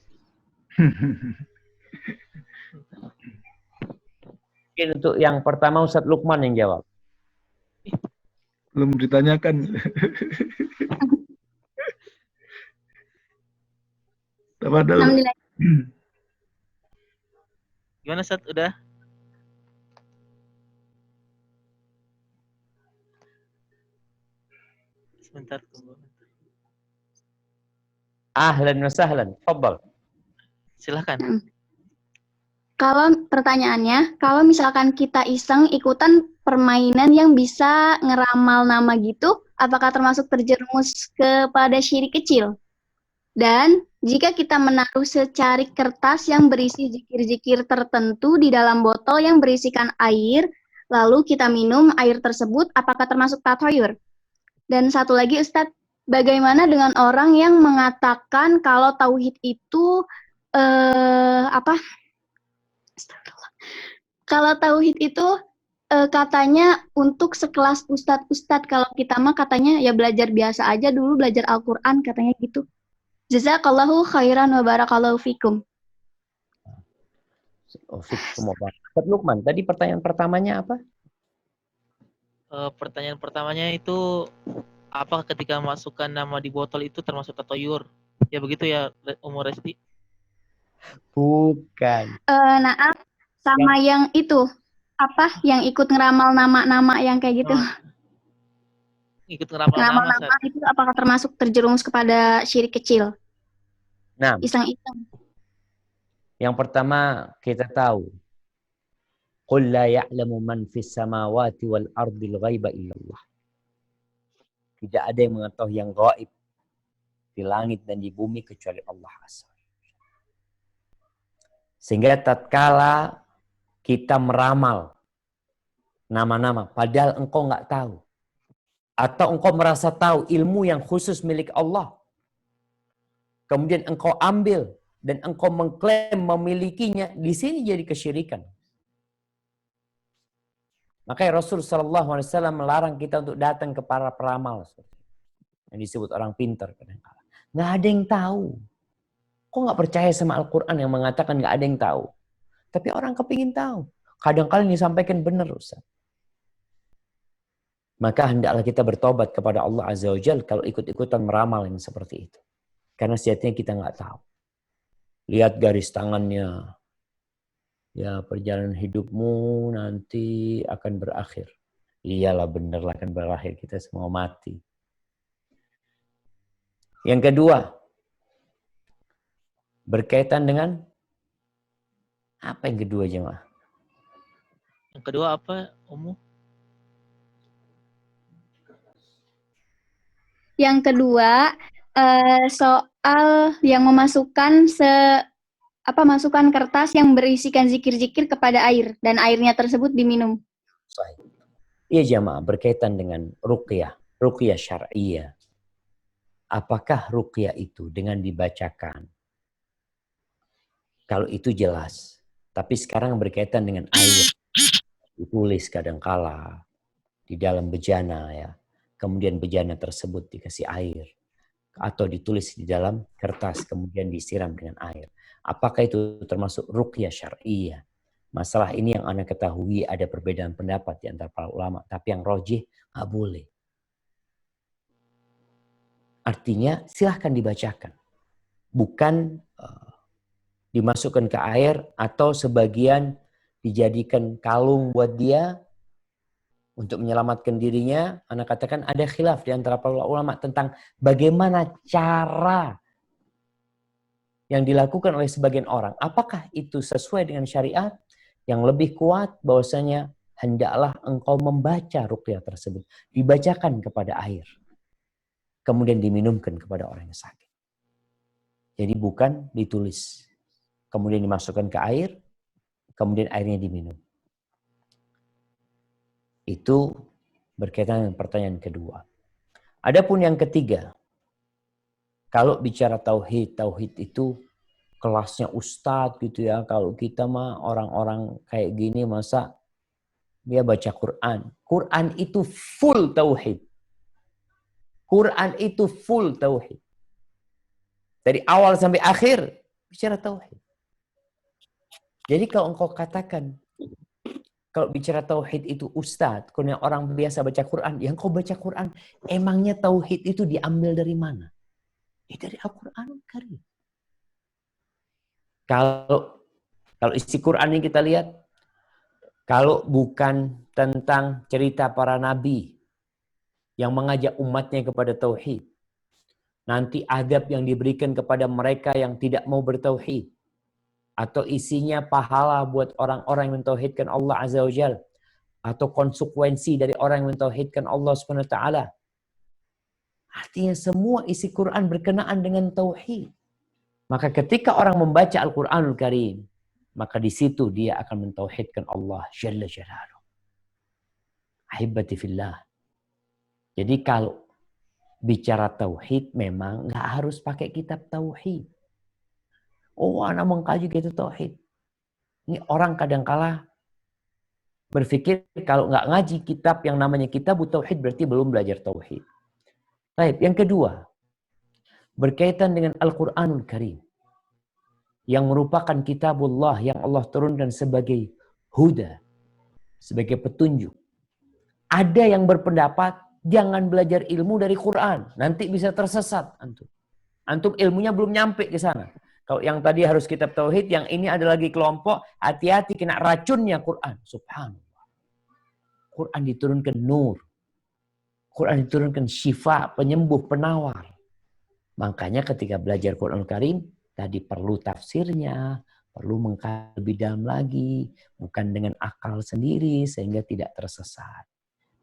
Mungkin untuk yang pertama Ustadz Lukman yang jawab. Belum ditanyakan. Alhamdulillah. Gimana Ustaz? Udah? Sebentar tunggu. Ahlan wa sahlan. Tafadhal. Silahkan. Kalau pertanyaannya, kalau misalkan kita iseng ikutan permainan yang bisa ngeramal nama gitu, apakah termasuk terjerumus kepada syirik kecil? Dan jika kita menaruh secari kertas yang berisi zikir-zikir tertentu di dalam botol yang berisikan air, lalu kita minum air tersebut, apakah termasuk tathoyur? Dan satu lagi Ustadz, bagaimana dengan orang yang mengatakan kalau tauhid itu Kalau tauhid itu katanya untuk sekelas ustadz-ustadz, kalau kita mah katanya ya belajar biasa aja dulu, belajar Al-Qur'an katanya gitu. Jazakallahu khairan wa barakallahu fikum. Ustadz Lukman, tadi pertanyaan pertamanya apa? Pertanyaan pertamanya itu apakah ketika masukkan nama di botol itu termasuk tathoyur? Ya begitu ya Ummu Resti? Bukan. Naaf, sama yang itu apa yang ikut ngeramal nama-nama yang kayak gitu. Ikut ngeramal Ngeramal nama itu apakah termasuk terjerumus kepada syirik kecil? Nah, Iseng-iseng. yang pertama kita tahu qul la ya'lamu man fis samawati wal ardil ghaiba illallah. Tidak ada yang mengetahui yang gaib di langit dan di bumi kecuali Allah Azza. Sehingga tatkala kita meramal nama-nama padahal engkau nggak tahu, atau engkau merasa tahu ilmu yang khusus milik Allah, kemudian engkau ambil dan engkau mengklaim memilikinya, di sini jadi kesyirikan. Makanya Rasul Shallallahu Alaihi Wasallam melarang kita untuk datang ke para peramal yang disebut orang pintar. Nggak ada yang tahu. Kok nggak percaya sama Al-Quran yang mengatakan nggak ada yang tahu? Tapi orang kepingin tahu. Kadang-kadang disampaikan benar, Ustaz. Maka hendaklah kita bertobat kepada Allah Azza wa Jalla kalau ikut-ikutan meramal yang seperti itu. Karena sejatinya kita nggak tahu. Lihat garis tangannya. Ya, perjalanan hidupmu nanti akan berakhir. Iyalah, benerlah akan berakhir. Kita semua mati. Yang kedua, berkaitan dengan apa yang kedua, jemaah? Yang kedua apa, Ummu? Yang kedua, soal yang memasukkan masukan kertas yang berisikan zikir-zikir kepada air dan airnya tersebut diminum. Sahih. Iya jamaah, berkaitan dengan ruqyah syar'iyah. Apakah ruqyah itu dengan dibacakan? Kalau itu jelas. Tapi sekarang berkaitan dengan air. Ditulis kadangkala di dalam bejana ya. Kemudian bejana tersebut dikasih air. Atau ditulis di dalam kertas kemudian disiram dengan air. Apakah itu termasuk ruqyah syar'iyah? Masalah ini yang Anda ketahui ada perbedaan pendapat di antara para ulama. Tapi yang rojih nggak boleh. Artinya silahkan dibacakan. Bukan dimasukkan ke air atau sebagian dijadikan kalung buat dia untuk menyelamatkan dirinya. Anak katakan ada khilaf di antara para ulama tentang bagaimana cara yang dilakukan oleh sebagian orang. Apakah itu sesuai dengan syariat? Yang lebih kuat bahwasanya hendaklah engkau membaca ruqyah tersebut. Dibacakan kepada air. Kemudian diminumkan kepada orang yang sakit. Jadi bukan ditulis. Kemudian dimasukkan ke air. Kemudian airnya diminum. Itu berkaitan dengan pertanyaan kedua. Adapun yang ketiga. Kalau bicara tauhid itu kelasnya ustadz gitu ya. Kalau kita mah orang-orang kayak gini masa dia baca Quran. Quran itu full tauhid. Quran itu full tauhid. Dari awal sampai akhir bicara tauhid. Jadi kalau engkau katakan kalau bicara tauhid itu ustadz, kalau orang biasa baca Quran, yang kau baca Quran, emangnya tauhid itu diambil dari mana? Dari Al-Quranul Karim. Kalau isi Quran yang kita lihat, kalau bukan tentang cerita para nabi yang mengajak umatnya kepada tauhid, nanti adab yang diberikan kepada mereka yang tidak mau bertauhid, atau isinya pahala buat orang-orang yang mentauhidkan Allah Azza wa Jalla, atau konsekuensi dari orang yang mentauhidkan Allah Subhanahu wa taala. Artinya semua isi Quran berkenaan dengan tauhid. Maka ketika orang membaca Al-Quranul Karim, maka di situ dia akan mentauhidkan Allah Jalla Jalaluh. Ahibati fillah. Jadi kalau bicara tauhid memang nggak harus pakai kitab tauhid. Oh, anak mengkaji kitab tauhid. Ini orang kadangkala berpikir kalau nggak ngaji kitab yang namanya kitab tauhid berarti belum belajar tauhid. Baik, yang kedua, berkaitan dengan Al-Quranul Karim. Yang merupakan kitabullah yang Allah turunkan sebagai huda. Sebagai petunjuk. Ada yang berpendapat, jangan belajar ilmu dari Quran. Nanti bisa tersesat antum. Antum ilmunya belum nyampe ke sana. Kalau yang tadi harus kitab tauhid, yang ini ada lagi kelompok, hati-hati kena racunnya Quran. Subhanallah. Quran diturunkan nur. Quran diturunkan syifa, penyembuh, penawar. Makanya ketika belajar Quran Karim, tadi perlu tafsirnya, perlu mengkaji lebih dalam lagi, bukan dengan akal sendiri sehingga tidak tersesat.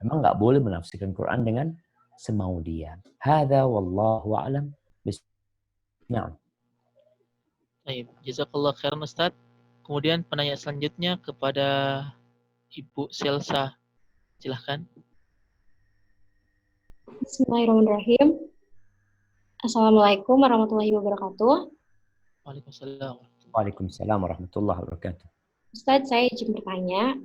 Memang nggak boleh menafsirkan Quran dengan semau dia. Hadza wallahu a'lam. Nah. Baik, jazakallah khairan Ustaz. Kemudian penanya selanjutnya kepada Ibu Selsa. Silahkan. Bismillahirrahmanirrahim. Assalamualaikum warahmatullahi wabarakatuh. Waalaikumsalam. Waalaikumsalam warahmatullahi wabarakatuh. Ustadz, saya izin bertanya,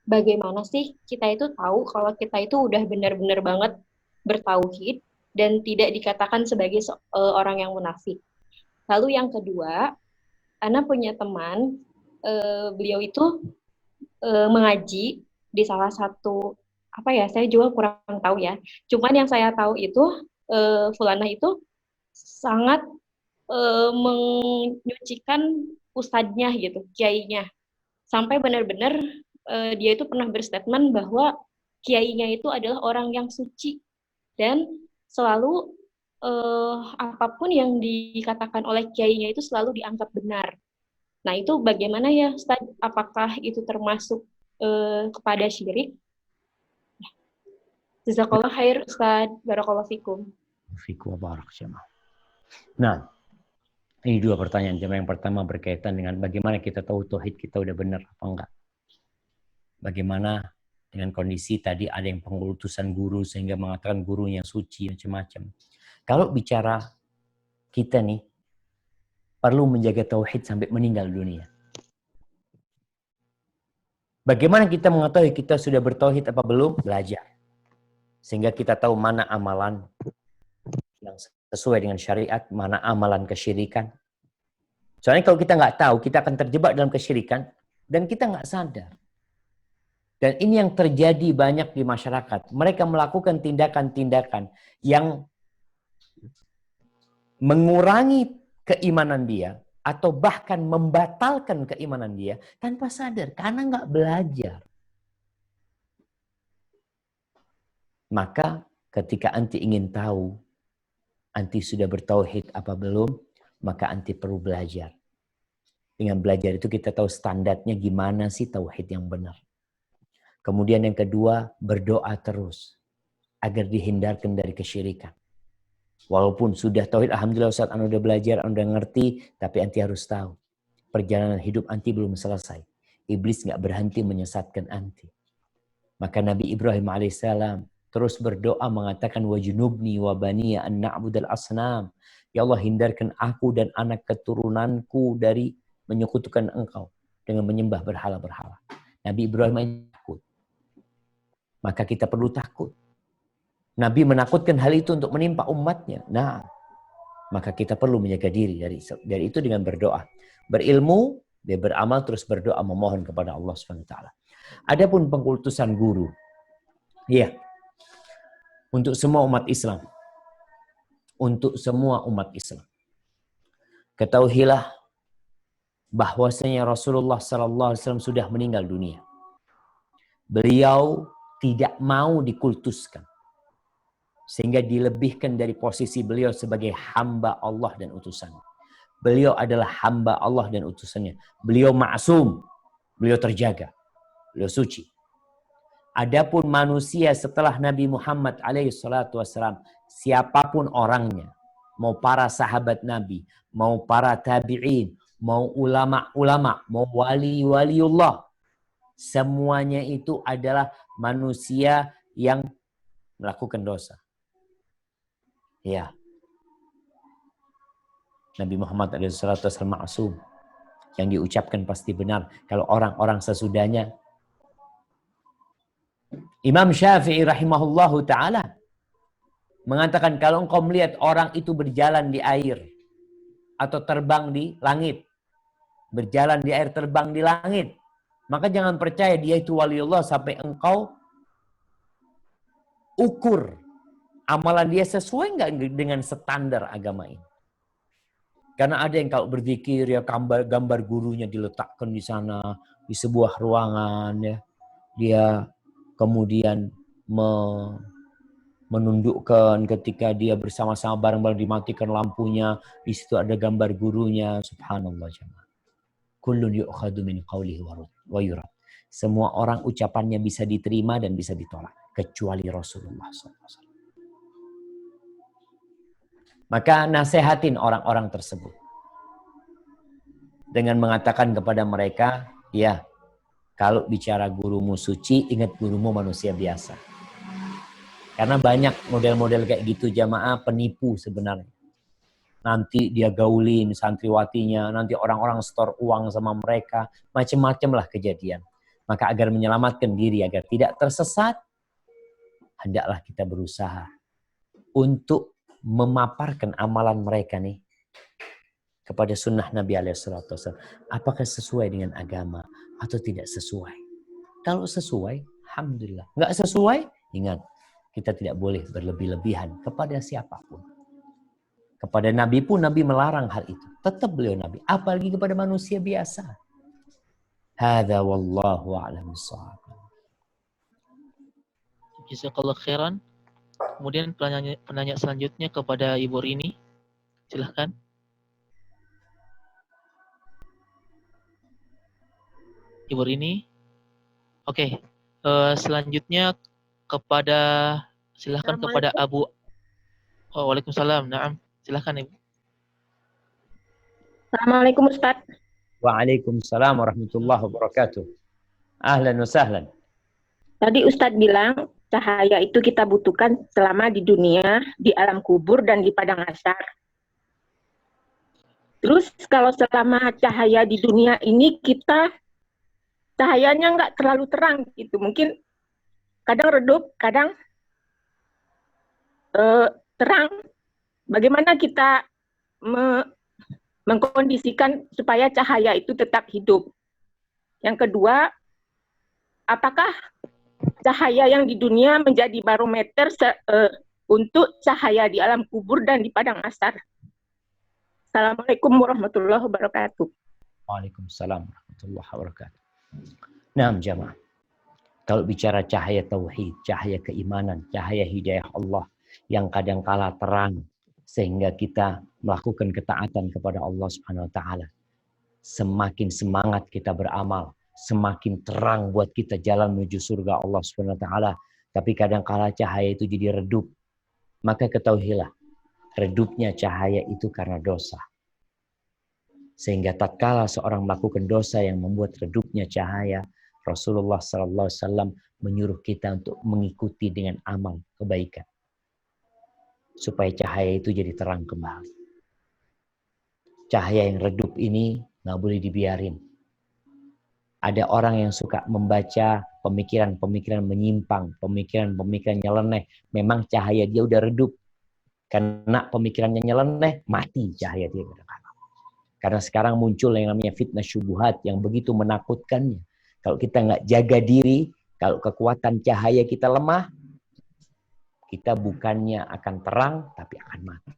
bagaimana sih kita itu tahu kalau kita itu udah benar-benar banget bertauhid dan tidak dikatakan sebagai orang yang munafik? Lalu yang kedua, Ana punya teman, beliau itu mengaji di salah satu, saya juga kurang tahu ya. Cuman yang saya tahu itu, Fulana itu sangat menyucikan ustadznya gitu, kiainya. Sampai benar-benar dia itu pernah berstatement bahwa kiainya itu adalah orang yang suci dan selalu apapun yang dikatakan oleh kiainya itu selalu dianggap benar. Nah, itu bagaimana ya Ustaz? Apakah itu termasuk kepada syirik? Jazakallah khair Ustaz. Barakallahu fikum. Fikum wa barak jemaah. Nah, ini dua pertanyaan jemaah. Yang pertama berkaitan dengan bagaimana kita tahu tauhid kita udah benar apa enggak. Bagaimana dengan kondisi tadi ada yang pengutusan guru sehingga mengatakan guru yang suci macam-macam. Kalau bicara kita nih perlu menjaga tauhid sampai meninggal dunia. Bagaimana kita mengetahui kita sudah bertauhid apa belum? Belajar. Sehingga kita tahu mana amalan yang sesuai dengan syariat, mana amalan kesyirikan. Soalnya kalau kita nggak tahu, kita akan terjebak dalam kesyirikan dan kita nggak sadar. Dan ini yang terjadi banyak di masyarakat. Mereka melakukan tindakan-tindakan yang mengurangi keimanan dia atau bahkan membatalkan keimanan dia tanpa sadar karena nggak belajar. Maka ketika anti ingin tahu, anti sudah bertauhid apa belum, maka anti perlu belajar. Dengan belajar itu kita tahu standarnya gimana sih tauhid yang benar. Kemudian yang kedua, berdoa terus agar dihindarkan dari kesyirikan. Walaupun sudah tauhid, alhamdulillah Ustaz, anda udah belajar, anda udah ngerti, tapi anti harus tahu. Perjalanan hidup anti belum selesai. Iblis nggak berhenti menyesatkan anti. Maka Nabi Ibrahim alaihissalam terus berdoa mengatakan wajnubni wa baniya an na'budal asnam. Ya Allah, hindarkan aku dan anak keturunanku dari menyekutukan engkau dengan menyembah berhala-berhala. Nabi Ibrahim takut. Maka kita perlu takut. Nabi menakutkan hal itu untuk menimpa umatnya. Nah, maka kita perlu menjaga diri dari itu dengan berdoa. Berilmu, dia beramal, terus berdoa memohon kepada Allah SWT. Adapun pengutusan guru. Iya. Untuk semua umat Islam. Untuk semua umat Islam. Ketahuilah bahwasanya Rasulullah SAW sudah meninggal dunia. Beliau tidak mau dikultuskan. Sehingga dilebihkan dari posisi beliau sebagai hamba Allah dan utusannya. Beliau adalah hamba Allah dan utusannya. Beliau ma'asum. Beliau terjaga. Beliau suci. Adapun manusia setelah Nabi Muhammad SAW, siapapun orangnya, mau para sahabat Nabi, mau para tabi'in, mau ulama-ulama, mau wali-waliullah, semuanya itu adalah manusia yang melakukan dosa. Ya. Nabi Muhammad SAW ma'asum. Yang diucapkan pasti benar. Kalau orang-orang sesudahnya, Imam Syafi'i rahimahullahu ta'ala mengatakan kalau engkau melihat orang itu berjalan di air atau terbang di langit, berjalan di air, terbang di langit, maka jangan percaya dia itu waliullah sampai engkau ukur amalan dia sesuai nggak dengan standar agama ini. Karena ada yang kalau berzikir ya gambar gurunya diletakkan di sana di sebuah ruangan ya, dia kemudian menundukkan ketika dia bersama-sama bareng-bareng dimatikan lampunya, di situ ada gambar gurunya. Subhanallah jemaah. Kullun yu'khadu min qawlihi wa yurad. Semua orang ucapannya bisa diterima dan bisa ditolak kecuali Rasulullah SAW. Maka nasihatin orang-orang tersebut dengan mengatakan kepada mereka, ya, kalau bicara gurumu suci, ingat gurumu manusia biasa. Karena banyak model-model kayak gitu jamaah penipu sebenarnya. Nanti dia gaulin santriwatinya, nanti orang-orang store uang sama mereka, macam-macam lah kejadian. Maka agar menyelamatkan diri, agar tidak tersesat, hendaklah kita berusaha untuk memaparkan amalan mereka nih kepada sunnah Nabi SAW. Apakah sesuai dengan agama atau tidak sesuai? Kalau sesuai, alhamdulillah. Nggak sesuai, ingat, kita tidak boleh berlebih-lebihan kepada siapapun. Kepada Nabi pun Nabi melarang hal itu. Tetap beliau Nabi. Apalagi kepada manusia biasa. Hadza wallahu a'lam bissawab. Jazakallah khairan. Kemudian penanya selanjutnya kepada Ibu Rini. Silahkan. Ibu Rini. Oke. Selanjutnya kepada Silahkan kepada Abu. Oh, waalaikumsalam. Naam. Silahkan Ibu. Assalamualaikum Ustaz. Waalaikumsalam warahmatullahi wabarakatuh. Ahlan wa sahlan. Tadi Ustadz bilang cahaya itu kita butuhkan selama di dunia, di alam kubur, dan di padang mahsyar. Terus kalau selama cahaya di dunia ini kita cahayanya nggak terlalu terang gitu, mungkin kadang redup, kadang terang. Bagaimana kita mengkondisikan supaya cahaya itu tetap hidup? Yang kedua, apakah cahaya yang di dunia menjadi barometer untuk cahaya di alam kubur dan di padang mahsyar? Assalamualaikum warahmatullahi wabarakatuh. Waalaikumsalam warahmatullahi wabarakatuh. Nah, jamaah. Kalau bicara cahaya tauhid, cahaya keimanan, cahaya hidayah Allah yang kadang kala terang sehingga kita melakukan ketaatan kepada Allah Subhanahu wa taala. Semakin semangat kita beramal, semakin terang buat kita jalan menuju surga Allah Subhanahu wa taala. Tapi kadang kala cahaya itu jadi redup. Maka ketahuilah, redupnya cahaya itu karena dosa. Sehingga tatkala seorang melakukan dosa yang membuat redupnya cahaya, Rasulullah SAW menyuruh kita untuk mengikuti dengan amal kebaikan. Supaya cahaya itu jadi terang kembali. Cahaya yang redup ini nggak boleh dibiarin. Ada orang yang suka membaca pemikiran-pemikiran menyimpang, pemikiran-pemikiran nyeleneh. Memang cahaya dia udah redup. Karena pemikirannya nyeleneh, mati cahaya dia. Karena sekarang muncul yang namanya fitnah syubuhat yang begitu menakutkannya. Kalau kita nggak jaga diri, kalau kekuatan cahaya kita lemah, kita bukannya akan terang, tapi akan mati.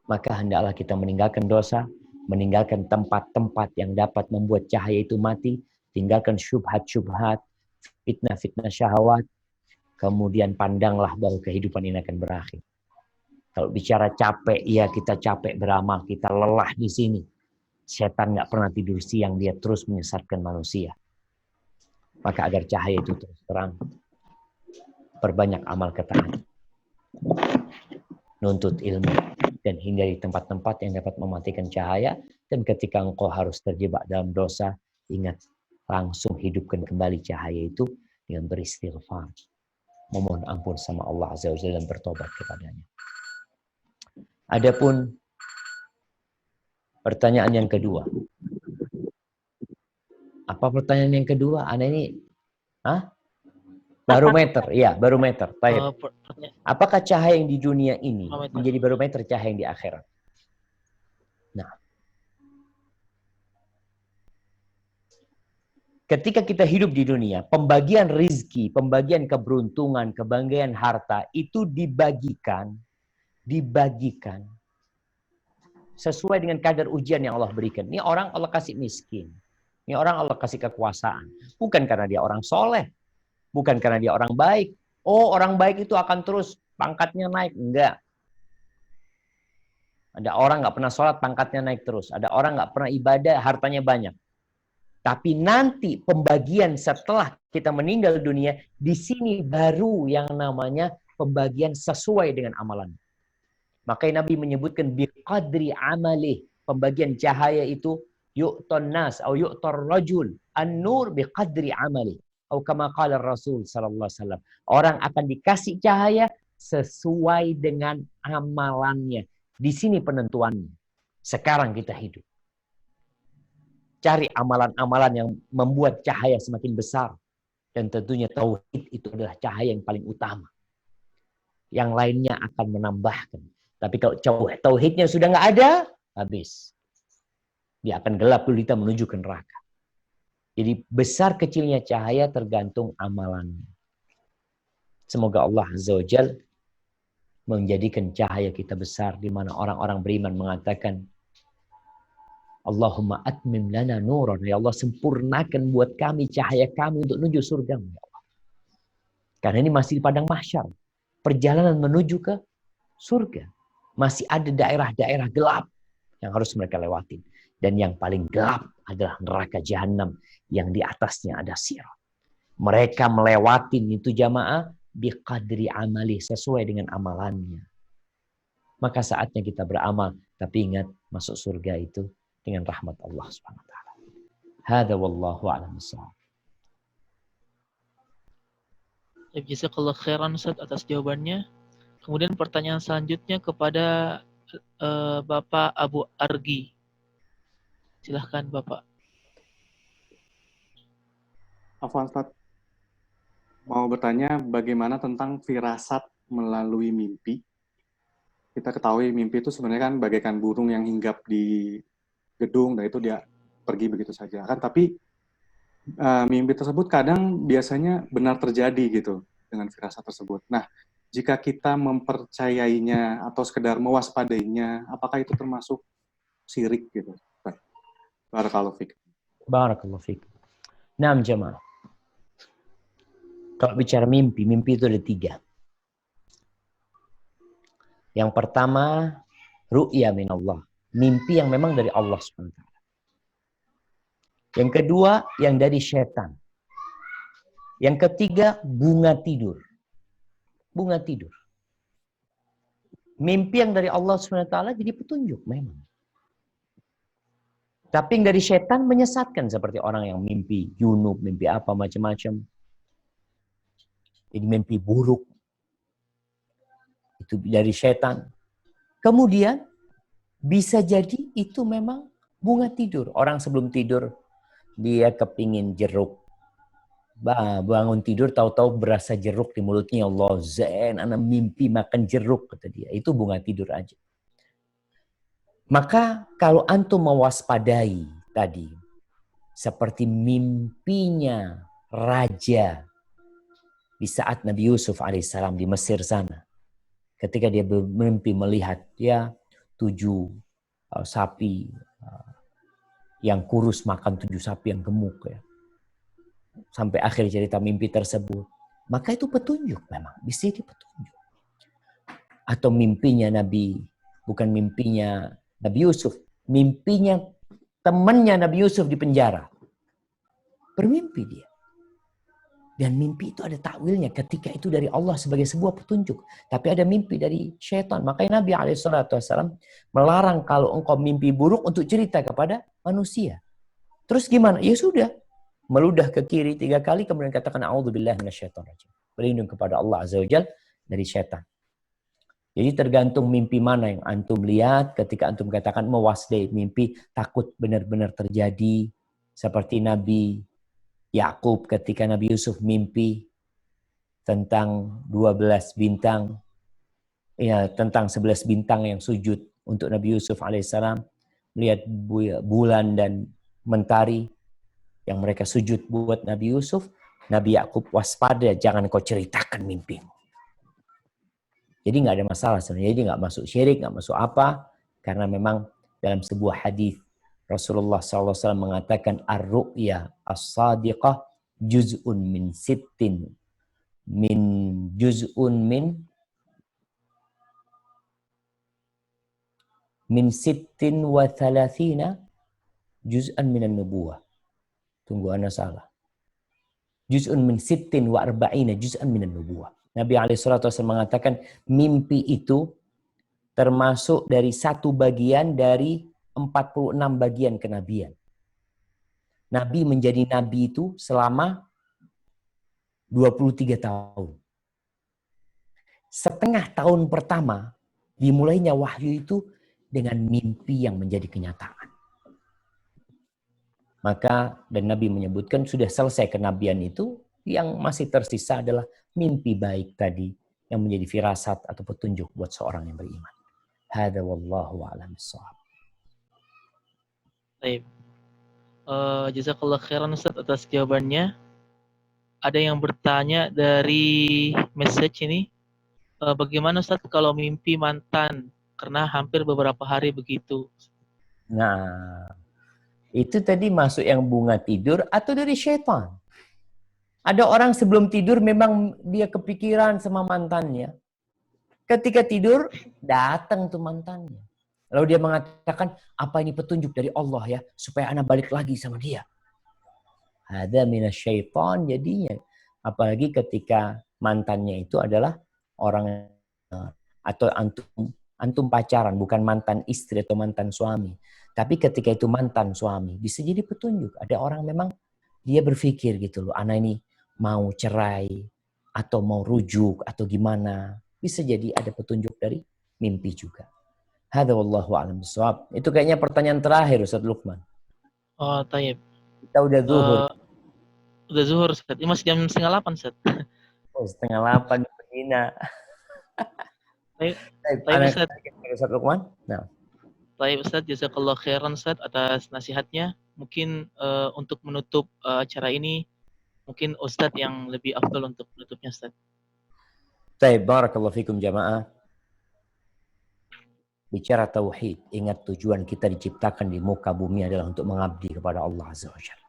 Maka hendaklah kita meninggalkan dosa, meninggalkan tempat-tempat yang dapat membuat cahaya itu mati, tinggalkan syubhat-syubhat, fitnah-fitnah syahwat, kemudian pandanglah bahwa kehidupan ini akan berakhir. Kalau bicara capek, ya kita capek beramal, kita lelah di sini. Setan nggak pernah tidur siang, dia terus menyesatkan manusia. Maka agar cahaya itu terus terang, perbanyak amal ketaatan, nuntut ilmu, dan hindari tempat-tempat yang dapat mematikan cahaya. Dan ketika engkau harus terjebak dalam dosa, ingat, langsung hidupkan kembali cahaya itu dengan beristighfar, memohon ampun sama Allah Azza wa Jalla dan bertobat kepadanya. Adapun pertanyaan yang kedua. Apa pertanyaan yang kedua? Anda ini, barometer, ya barometer. Apakah cahaya yang di dunia ini menjadi barometer cahaya yang di akhirat? Nah, ketika kita hidup di dunia, pembagian rizki, pembagian keberuntungan, kebahagiaan harta itu dibagikan sesuai dengan kadar ujian yang Allah berikan. Ini orang Allah kasih miskin. Ini orang Allah kasih kekuasaan. Bukan karena dia orang soleh. Bukan karena dia orang baik. Oh, orang baik itu akan terus pangkatnya naik. Enggak. Ada orang nggak pernah sholat, pangkatnya naik terus. Ada orang nggak pernah ibadah, hartanya banyak. Tapi nanti pembagian setelah kita meninggal dunia, di sini baru yang namanya pembagian sesuai dengan amalan. Makanya Nabi menyebutkan biqadri amalih, pembagian cahaya itu yu'ton nas atau yu'tor rajul an-nur biqadri amalih. Atau kama qala Rasul sallallahu alaihi wasallam. Orang akan dikasih cahaya sesuai dengan amalannya. Di sini penentuannya. Sekarang kita hidup. Cari amalan-amalan yang membuat cahaya semakin besar. Dan tentunya tauhid itu adalah cahaya yang paling utama. Yang lainnya akan menambahkan. Tapi kalau tauhidnya sudah nggak ada, habis. Dia akan gelap gulita menuju ke neraka. Jadi besar kecilnya cahaya tergantung amalannya. Semoga Allah Azza wa Jalla menjadikan cahaya kita besar, di mana orang-orang beriman mengatakan, Allahumma atmim lana nuran. Ya Allah, sempurnakan buat kami cahaya kami untuk menuju surga. Ya Allah. Karena ini masih di padang mahsyar. Perjalanan menuju ke surga. Masih ada daerah-daerah gelap yang harus mereka lewatin. Dan yang paling gelap adalah neraka jahanam yang di atasnya ada sirat. Mereka melewatin itu jamaah biqadri amali, sesuai dengan amalannya. Maka saatnya kita beramal, tapi ingat masuk surga itu dengan rahmat Allah Subhanahu wa taala. Hada wallahu a'lam bissawab. Jazakallah khairan Ustaz atas jawabannya. Kemudian pertanyaan selanjutnya kepada Bapak Abu Argi. Silahkan Bapak. Afwan Ustaz, mau bertanya bagaimana tentang firasat melalui mimpi. Kita ketahui mimpi itu sebenarnya kan bagaikan burung yang hinggap di gedung dan itu dia pergi begitu saja kan, tapi mimpi tersebut kadang biasanya benar terjadi gitu dengan firasat tersebut. Nah, jika kita mempercayainya atau sekedar mewaspadainya, apakah itu termasuk syirik gitu? Barakallahu fiik. Barakallahu fiik. Nah, jemaah. Kalau bicara mimpi, mimpi itu ada 3. Yang pertama, ru'ya min Allah. Mimpi yang memang dari Allah SWT. Yang kedua, yang dari syaitan. Yang ketiga, bunga tidur. Bunga tidur. Mimpi yang dari Allah SWT jadi petunjuk memang. Tapi yang dari syaitan menyesatkan seperti orang yang mimpi junub, mimpi apa macam-macam. Jadi mimpi buruk. Itu dari syaitan. Kemudian bisa jadi itu memang bunga tidur. Orang sebelum tidur dia kepingin jeruk. Bangun tidur tahu-tahu berasa jeruk di mulutnya. Allah zen, anak mimpi makan jeruk kata dia. Itu bunga tidur aja. Maka kalau antum mewaspadai tadi seperti mimpinya raja di saat Nabi Yusuf alaihissalam di Mesir sana, ketika dia bermimpi melihat 7 sapi yang kurus makan 7 sapi yang gemuk ya. Sampai akhir cerita mimpi tersebut. Maka itu petunjuk memang. Bisa jadi petunjuk. Atau mimpinya bukan mimpinya Nabi Yusuf. Mimpinya temannya Nabi Yusuf di penjara. Bermimpi dia. Dan mimpi itu ada takwilnya ketika itu dari Allah sebagai sebuah petunjuk. Tapi ada mimpi dari syaitan. Makanya Nabi SAW melarang kalau engkau mimpi buruk untuk cerita kepada manusia. Terus gimana? Ya sudah. Meludah ke kiri 3 kali kemudian katakan a'udzubillahi minasyaitonirrajim. Berlindung kepada Allah Azza wa Jalla dari syaitan. Jadi tergantung mimpi mana yang antum lihat ketika antum katakan mewaspadai mimpi takut benar-benar terjadi seperti Nabi Yakub ketika Nabi Yusuf mimpi tentang 12 bintang, ya tentang 11 bintang yang sujud untuk Nabi Yusuf alaihissalam, melihat bulan dan mentari yang mereka sujud buat Nabi Yusuf. Nabi Yakub waspada, jangan kau ceritakan mimpimu. Jadi nggak ada masalah sebenarnya, jadi nggak masuk syirik, nggak masuk apa, karena memang dalam sebuah hadis Rasulullah SAW mengatakan ar-ru'ya as-sadiqah juz'un min sittin wa thalathina juz'an minan nubuwah. Tunggu, ana salah. Juz'un min sittin wa arba'ina juz'an minan nubuwah. Nabi SAW mengatakan mimpi itu termasuk dari 1 bagian dari 46 bagian kenabian. Nabi menjadi nabi itu selama 23 tahun. Setengah tahun pertama dimulainya wahyu itu dengan mimpi yang menjadi kenyataan. Maka dan Nabi menyebutkan sudah selesai kenabian itu, yang masih tersisa adalah mimpi baik tadi yang menjadi firasat atau petunjuk buat seorang yang beriman. Hada wallahu a'lam bissawab. Baik. Jazakallah khairan Ustaz atas jawabannya. Ada yang bertanya dari message ini, bagaimana Ustaz kalau mimpi mantan karena hampir beberapa hari begitu? Nah, itu tadi masuk yang bunga tidur atau dari syaitan. Ada orang sebelum tidur memang dia kepikiran sama mantannya. Ketika tidur, datang tuh mantannya. Lalu dia mengatakan, apa ini petunjuk dari Allah ya, supaya anak balik lagi sama dia. Ada minasyaitan jadinya. Apalagi ketika mantannya itu adalah orang atau antum pacaran, bukan mantan istri atau mantan suami. Tapi ketika itu mantan suami, bisa jadi petunjuk. Ada orang memang dia berpikir gitu loh, anak ini mau cerai atau mau rujuk atau gimana. Bisa jadi ada petunjuk dari mimpi juga. Hadza wallahu a'lam bishawab. Itu kayaknya pertanyaan terakhir Ustaz Lukman. Oh, tayyib. Kita udah zuhur. Udah zuhur, Ustaz. Ini masih jam 7:30, Ustaz. Oh, 7:30 di Medina. Tayyib, Ustaz. Ustaz Lukman. Nah. Tayyib, Ustaz. Jazakallah khairan, Ustaz, atas nasihatnya. Mungkin untuk menutup acara ini, mungkin Ustaz yang lebih afdal untuk menutupnya, Ustaz. Tayyib, barakallahu fikum jamaah. Bicara tauhid, ingat tujuan kita diciptakan di muka bumi adalah untuk mengabdi kepada Allah Azza wa Jalla.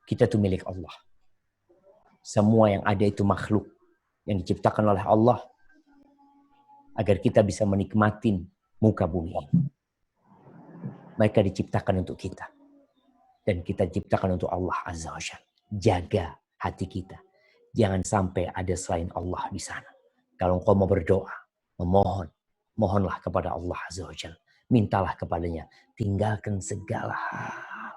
Kita itu milik Allah. Semua yang ada itu makhluk yang diciptakan oleh Allah agar kita bisa menikmati muka bumi. Mereka diciptakan untuk kita. Dan kita diciptakan untuk Allah Azza wa Jalla. Jaga hati kita. Jangan sampai ada selain Allah di sana. Kalau engkau mau berdoa, memohon, mohonlah kepada Allah Azza wa Jalla. Mintalah kepadanya. Tinggalkan segala hal.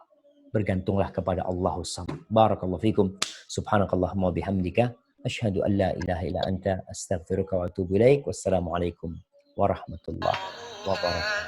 Bergantunglah kepada Allah Samad. Barakallahu fikum. Subhanakallahumma bihamdika. Asyhadu an la ilaha illa anta astaghfiruka wa atubu ilaik. Wassalamualaikum warahmatullahi wabarakatuh.